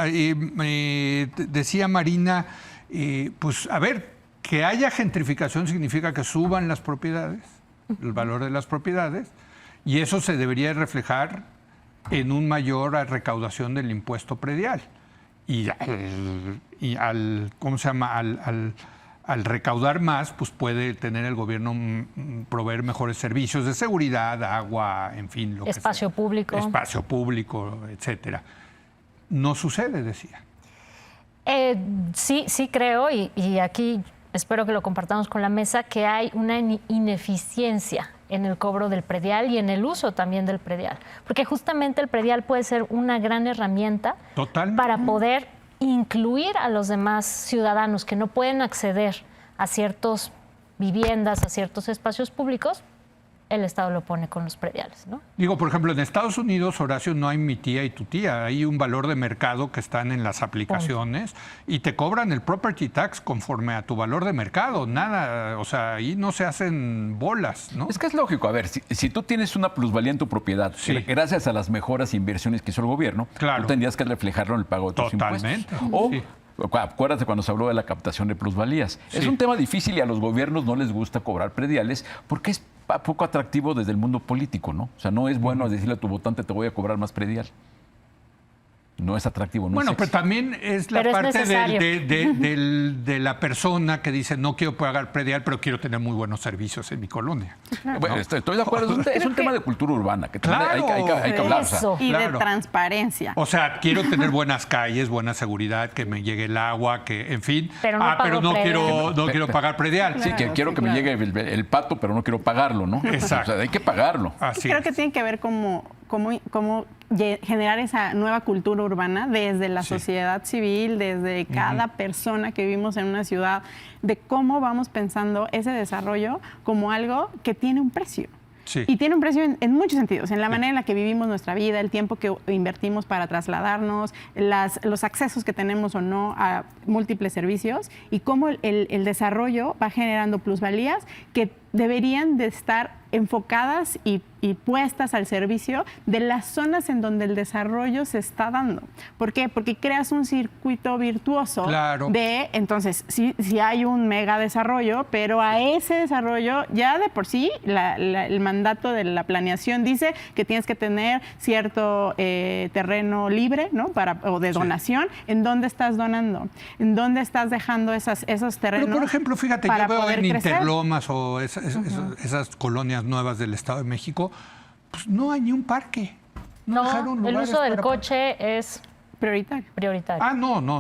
[SPEAKER 1] decía Marina, pues a ver, que haya gentrificación significa que suban las propiedades, el valor de las propiedades, y eso se debería reflejar en una mayor recaudación del impuesto predial. Y al ¿cómo se llama? Al recaudar más, pues puede tener el gobierno proveer mejores servicios de seguridad, agua, en fin, lo
[SPEAKER 3] Espacio
[SPEAKER 1] que sea.
[SPEAKER 3] público.
[SPEAKER 1] Espacio público, etcétera. No sucede, decía.
[SPEAKER 3] Sí creo, y aquí espero que lo compartamos con la mesa, que hay una ineficiencia en el cobro del predial y en el uso también del predial. Porque justamente el predial puede ser una gran herramienta para poder incluir a los demás ciudadanos que no pueden acceder a ciertas viviendas, a ciertos espacios públicos. El Estado lo pone con los prediales, ¿no?
[SPEAKER 1] Digo, por ejemplo, en Estados Unidos, Horacio, no hay mi tía y tu tía. Hay un valor de mercado que están en las aplicaciones y te cobran el property tax conforme a tu valor de mercado. Nada, o sea, ahí no se hacen bolas, ¿no?
[SPEAKER 4] Es que es lógico. A ver, si tú tienes una plusvalía en tu propiedad,
[SPEAKER 1] Sí.
[SPEAKER 4] gracias a las mejoras e inversiones que hizo el gobierno,
[SPEAKER 1] Claro.
[SPEAKER 4] tú tendrías que reflejarlo en el pago de tus
[SPEAKER 1] Totalmente.
[SPEAKER 4] impuestos. O,
[SPEAKER 1] Sí.
[SPEAKER 4] acuérdate cuando se habló de la captación de plusvalías.
[SPEAKER 1] Sí.
[SPEAKER 4] Es un tema difícil y a los gobiernos no les gusta cobrar prediales porque es poco atractivo desde el mundo político, ¿no? O sea, no es bueno decirle a tu votante te voy a cobrar más predial. No es atractivo, no
[SPEAKER 1] Bueno,
[SPEAKER 4] es
[SPEAKER 1] pero
[SPEAKER 4] sexy.
[SPEAKER 1] también es la
[SPEAKER 3] Pero es
[SPEAKER 1] parte
[SPEAKER 3] necesario.
[SPEAKER 1] de la persona que dice no quiero pagar predial, pero quiero tener muy buenos servicios en mi colonia.
[SPEAKER 4] Bueno, estoy de acuerdo. Es un tema de cultura urbana que también
[SPEAKER 1] Claro.
[SPEAKER 4] hay que hablar. O sea,
[SPEAKER 3] Eso.
[SPEAKER 2] Y
[SPEAKER 1] Claro.
[SPEAKER 2] de transparencia.
[SPEAKER 1] O sea, quiero tener buenas calles, buena seguridad, que me llegue el agua, que, en fin.
[SPEAKER 3] Pero no pago
[SPEAKER 1] pero no
[SPEAKER 3] predial.
[SPEAKER 1] quiero pagar predial.
[SPEAKER 4] sí, que quiero que me llegue el pato, pero no quiero pagarlo, ¿no?
[SPEAKER 1] Exacto.
[SPEAKER 4] O sea, hay que pagarlo.
[SPEAKER 1] Así
[SPEAKER 2] Creo
[SPEAKER 1] es.
[SPEAKER 2] que tiene que ver cómo generar esa nueva cultura urbana desde la
[SPEAKER 1] Sí.
[SPEAKER 2] sociedad civil, desde cada persona que vivimos en una ciudad, de cómo vamos pensando ese desarrollo como algo que tiene un precio.
[SPEAKER 1] Sí.
[SPEAKER 2] Y tiene un precio en muchos sentidos, en la manera en la que vivimos nuestra vida, el tiempo que invertimos para trasladarnos, los accesos que tenemos o no a múltiples servicios y cómo el desarrollo va generando plusvalías que deberían de estar enfocadas y puestas al servicio de las zonas en donde el desarrollo se está dando. ¿Por qué? Porque creas un circuito virtuoso de, entonces, sí hay un mega desarrollo, pero a ese desarrollo ya de por sí el mandato de la planeación dice que tienes que tener cierto terreno libre, ¿no? O de donación. ¿En dónde estás donando? ¿En dónde estás dejando esos terrenos?
[SPEAKER 1] Pero, por ejemplo, fíjate, yo veo en
[SPEAKER 2] crecer?
[SPEAKER 1] Interlomas o esas colonias nuevas del Estado de México, pues no hay ni un parque.
[SPEAKER 3] No, el uso del coche es
[SPEAKER 2] prioritario.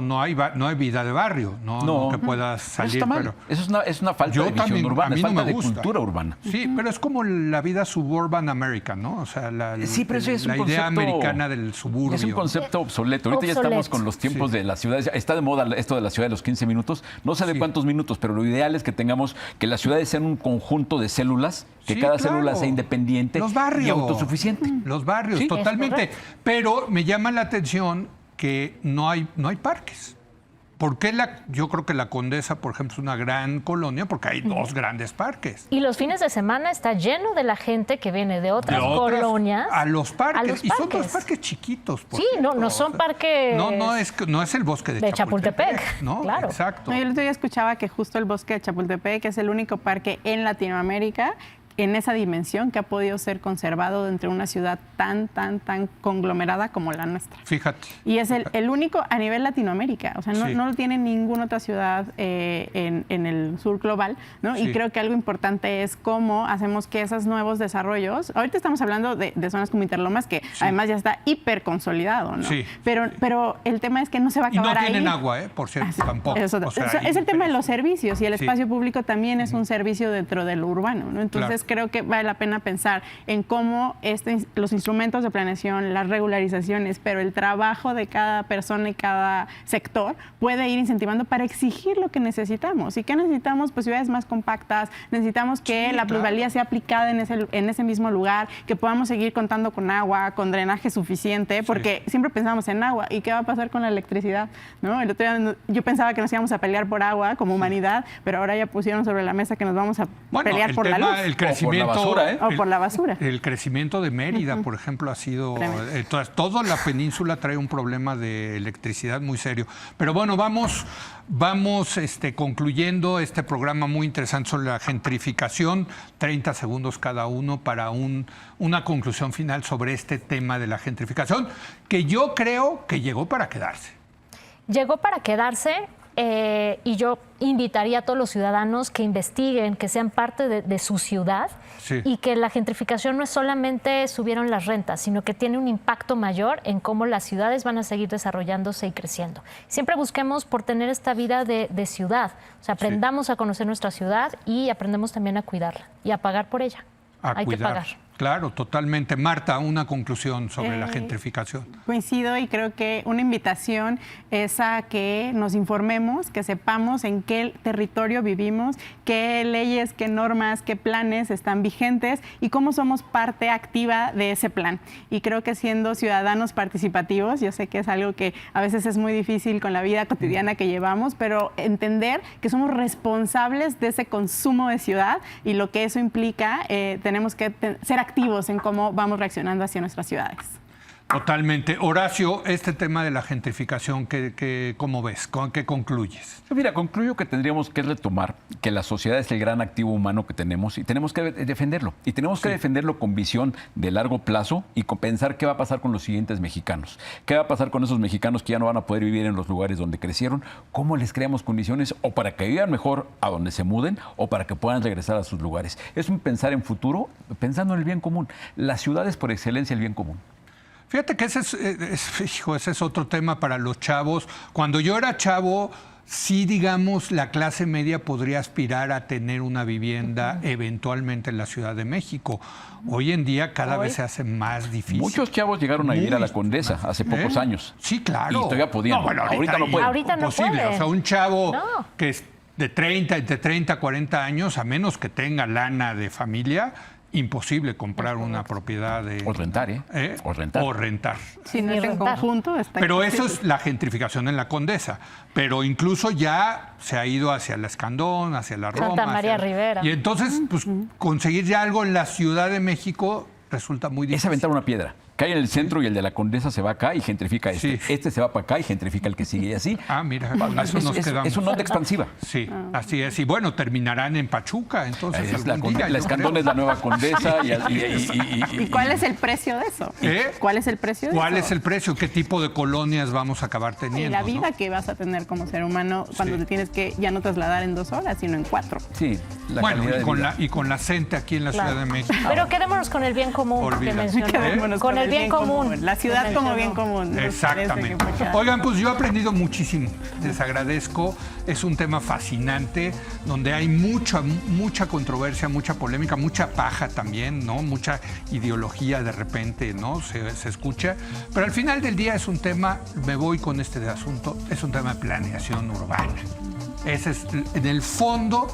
[SPEAKER 1] No hay vida de barrio, no que puedas salir.
[SPEAKER 4] Eso está mal. Eso es una falta de visión urbana, es falta de cultura urbana.
[SPEAKER 1] Sí, pero es como la vida suburban American, ¿no? O sea,
[SPEAKER 4] pero eso es
[SPEAKER 1] la
[SPEAKER 4] un
[SPEAKER 1] idea
[SPEAKER 4] concepto,
[SPEAKER 1] americana del suburbio.
[SPEAKER 4] Es un concepto obsoleto. Ahorita ya estamos con los tiempos de las ciudades. Está de moda esto de la ciudad de los 15 minutos. No sé de cuántos minutos, pero lo ideal es que tengamos que las ciudades sean un conjunto de células, que cada célula sea independiente y autosuficiente.
[SPEAKER 1] Los barrios, totalmente. Pero me llama la atención que no hay parques. ¿Por qué yo creo que la Condesa, por ejemplo, es una gran colonia? Porque hay 2 grandes parques.
[SPEAKER 3] Y los fines de semana está lleno de la gente que viene de otras colonias
[SPEAKER 1] a los parques. Y son 2 parques chiquitos.
[SPEAKER 3] Sí, no son parques.
[SPEAKER 1] No es el bosque de
[SPEAKER 3] Chapultepec.
[SPEAKER 1] ¿no?
[SPEAKER 3] Claro.
[SPEAKER 1] Exacto.
[SPEAKER 2] Yo el otro día escuchaba que justo el bosque de Chapultepec es el único parque en Latinoamérica en esa dimensión que ha podido ser conservado dentro de una ciudad tan conglomerada como la nuestra.
[SPEAKER 1] Fíjate.
[SPEAKER 2] Y es el único a nivel Latinoamérica, o sea, no lo tiene ninguna otra ciudad en el sur global, ¿no? Y creo que algo importante es cómo hacemos que esos nuevos desarrollos, ahorita estamos hablando de zonas como Interlomas, que además ya está hiper consolidado, ¿no?
[SPEAKER 1] Sí.
[SPEAKER 2] Pero el tema es que no se va a acabar ahí.
[SPEAKER 1] Y no tienen agua, por cierto, tampoco.
[SPEAKER 2] Es el tema de los servicios, y el espacio público también es un servicio dentro de lo urbano, ¿no? Entonces, creo que vale la pena pensar en cómo los instrumentos de planeación, las regularizaciones, pero el trabajo de cada persona y cada sector puede ir incentivando para exigir lo que necesitamos. ¿Y qué necesitamos? Pues ciudades más compactas, necesitamos que la plusvalía sea aplicada en ese mismo lugar, que podamos seguir contando con agua, con drenaje suficiente, porque siempre pensamos en agua. ¿Y qué va a pasar con la electricidad? ¿No? El otro día yo pensaba que nos íbamos a pelear por agua como humanidad, pero ahora ya pusieron sobre la mesa que nos vamos a pelear por la luz.
[SPEAKER 1] El crecimiento,
[SPEAKER 2] o por la basura.
[SPEAKER 1] El crecimiento de Mérida, por ejemplo, ha sido... toda la península trae un problema de electricidad muy serio. Pero bueno, vamos concluyendo este programa muy interesante sobre la gentrificación. 30 segundos cada uno para una conclusión final sobre este tema de la gentrificación, que yo creo que llegó para quedarse.
[SPEAKER 3] Llegó para quedarse. Y yo invitaría a todos los ciudadanos que investiguen, que sean parte de su ciudad y que la gentrificación no es solamente subieron las rentas, sino que tiene un impacto mayor en cómo las ciudades van a seguir desarrollándose y creciendo. Siempre busquemos por tener esta vida de ciudad, o sea, aprendamos a conocer nuestra ciudad y aprendemos también a cuidarla y a pagar por ella. Hay que pagar.
[SPEAKER 1] Claro, totalmente. Marta, una conclusión sobre la gentrificación.
[SPEAKER 2] Coincido y creo que una invitación es a que nos informemos, que sepamos en qué territorio vivimos, qué leyes, qué normas, qué planes están vigentes y cómo somos parte activa de ese plan. Y creo que siendo ciudadanos participativos, yo sé que es algo que a veces es muy difícil con la vida cotidiana que llevamos, pero entender que somos responsables de ese consumo de ciudad y lo que eso implica, tenemos que ser activos en cómo vamos reaccionando hacia nuestras ciudades.
[SPEAKER 1] Totalmente. Horacio, este tema de la gentrificación, ¿cómo ves? ¿Con qué concluyes?
[SPEAKER 4] Mira, concluyo que tendríamos que retomar que la sociedad es el gran activo humano que tenemos y tenemos que defenderlo. Y tenemos que defenderlo con visión de largo plazo y con pensar qué va a pasar con los siguientes mexicanos. ¿Qué va a pasar con esos mexicanos que ya no van a poder vivir en los lugares donde crecieron? ¿Cómo les creamos condiciones o para que vivan mejor a donde se muden o para que puedan regresar a sus lugares? Es un pensar en futuro, pensando en el bien común. La ciudad es por excelencia el bien común.
[SPEAKER 1] Fíjate que ese es otro tema para los chavos. Cuando yo era chavo, sí, digamos, la clase media podría aspirar a tener una vivienda eventualmente en la Ciudad de México. Hoy en día cada vez se hace más difícil.
[SPEAKER 4] Muchos chavos llegaron a vivir a la Condesa hace pocos años.
[SPEAKER 1] Sí, claro.
[SPEAKER 4] Y todavía podían.
[SPEAKER 1] No, bueno,
[SPEAKER 4] ahorita no pueden.
[SPEAKER 3] Ahorita no
[SPEAKER 1] posible.
[SPEAKER 3] pueden.
[SPEAKER 1] O sea, un chavo que es entre 30 a 40 años, a menos que tenga lana de familia, imposible comprar una propiedad de...
[SPEAKER 4] O rentar, ¿eh? O rentar.
[SPEAKER 1] O rentar.
[SPEAKER 2] Si no
[SPEAKER 3] Ni
[SPEAKER 2] es en
[SPEAKER 3] rentar.
[SPEAKER 2] conjunto, está
[SPEAKER 1] Pero eso
[SPEAKER 2] imposible.
[SPEAKER 1] es la gentrificación en la Condesa. Pero incluso ya se ha ido hacia la Escandón, hacia la Roma.
[SPEAKER 3] Santa María
[SPEAKER 1] hacia-
[SPEAKER 3] Rivera.
[SPEAKER 1] Y entonces, pues, conseguir ya algo en la Ciudad de México resulta muy
[SPEAKER 4] Es
[SPEAKER 1] difícil.
[SPEAKER 4] aventar una piedra. Cae en el centro y el de la Condesa se va acá y gentrifica este.
[SPEAKER 1] Sí.
[SPEAKER 4] Este se va para acá y gentrifica el que sigue y así.
[SPEAKER 1] Ah, mira, con eso nos quedamos.
[SPEAKER 4] Es una onda expansiva.
[SPEAKER 1] Sí, así es. Y bueno, terminarán en Pachuca, entonces
[SPEAKER 4] Es la,
[SPEAKER 1] algún día,
[SPEAKER 4] la
[SPEAKER 1] yo
[SPEAKER 4] Escandón
[SPEAKER 1] creo.
[SPEAKER 4] es la nueva Condesa.
[SPEAKER 2] ¿Y cuál es el precio de eso?
[SPEAKER 1] ¿Eh?
[SPEAKER 2] ¿Cuál es el precio de
[SPEAKER 1] ¿Cuál
[SPEAKER 2] eso?
[SPEAKER 1] es el precio? ¿Qué tipo de colonias vamos a acabar
[SPEAKER 2] Y
[SPEAKER 1] teniendo?
[SPEAKER 2] la vida
[SPEAKER 1] ¿no?
[SPEAKER 2] que vas a tener como ser humano cuando te tienes que ya no trasladar en 2 horas, sino en 4.
[SPEAKER 4] Sí, la
[SPEAKER 1] Bueno,
[SPEAKER 4] calidad
[SPEAKER 1] y
[SPEAKER 4] de
[SPEAKER 1] con,
[SPEAKER 4] vida.
[SPEAKER 1] y con la CENTE aquí en la
[SPEAKER 3] Claro.
[SPEAKER 1] Ciudad de México.
[SPEAKER 3] Pero quedémonos con el bien común que
[SPEAKER 1] Olvídate.
[SPEAKER 3] mencionó.
[SPEAKER 2] Quedémonos
[SPEAKER 3] Con el bien común.
[SPEAKER 2] La ciudad
[SPEAKER 3] que
[SPEAKER 2] como
[SPEAKER 3] mencionó.
[SPEAKER 2] bien común. Nos parece
[SPEAKER 1] Exactamente.
[SPEAKER 2] que mucha-
[SPEAKER 1] Oigan, pues yo he aprendido muchísimo. Les agradezco. Es un tema fascinante, donde hay mucha controversia, mucha polémica, mucha paja también, ¿no? Mucha ideología de repente, ¿no? Se escucha. Pero al final del día es un tema, me voy con este asunto, es un tema de planeación urbana. Ese es, en el fondo,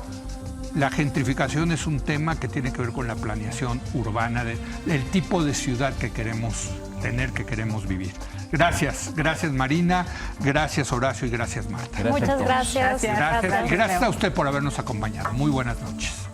[SPEAKER 1] la gentrificación es un tema que tiene que ver con la planeación urbana, del tipo de ciudad que queremos tener, que queremos vivir. Gracias Marina, gracias Horacio y gracias Marta.
[SPEAKER 4] Gracias a
[SPEAKER 3] Muchas
[SPEAKER 4] todos.
[SPEAKER 3] gracias.
[SPEAKER 1] Gracias, y
[SPEAKER 2] Gracias.
[SPEAKER 1] gracias a usted por habernos acompañado. Muy buenas noches.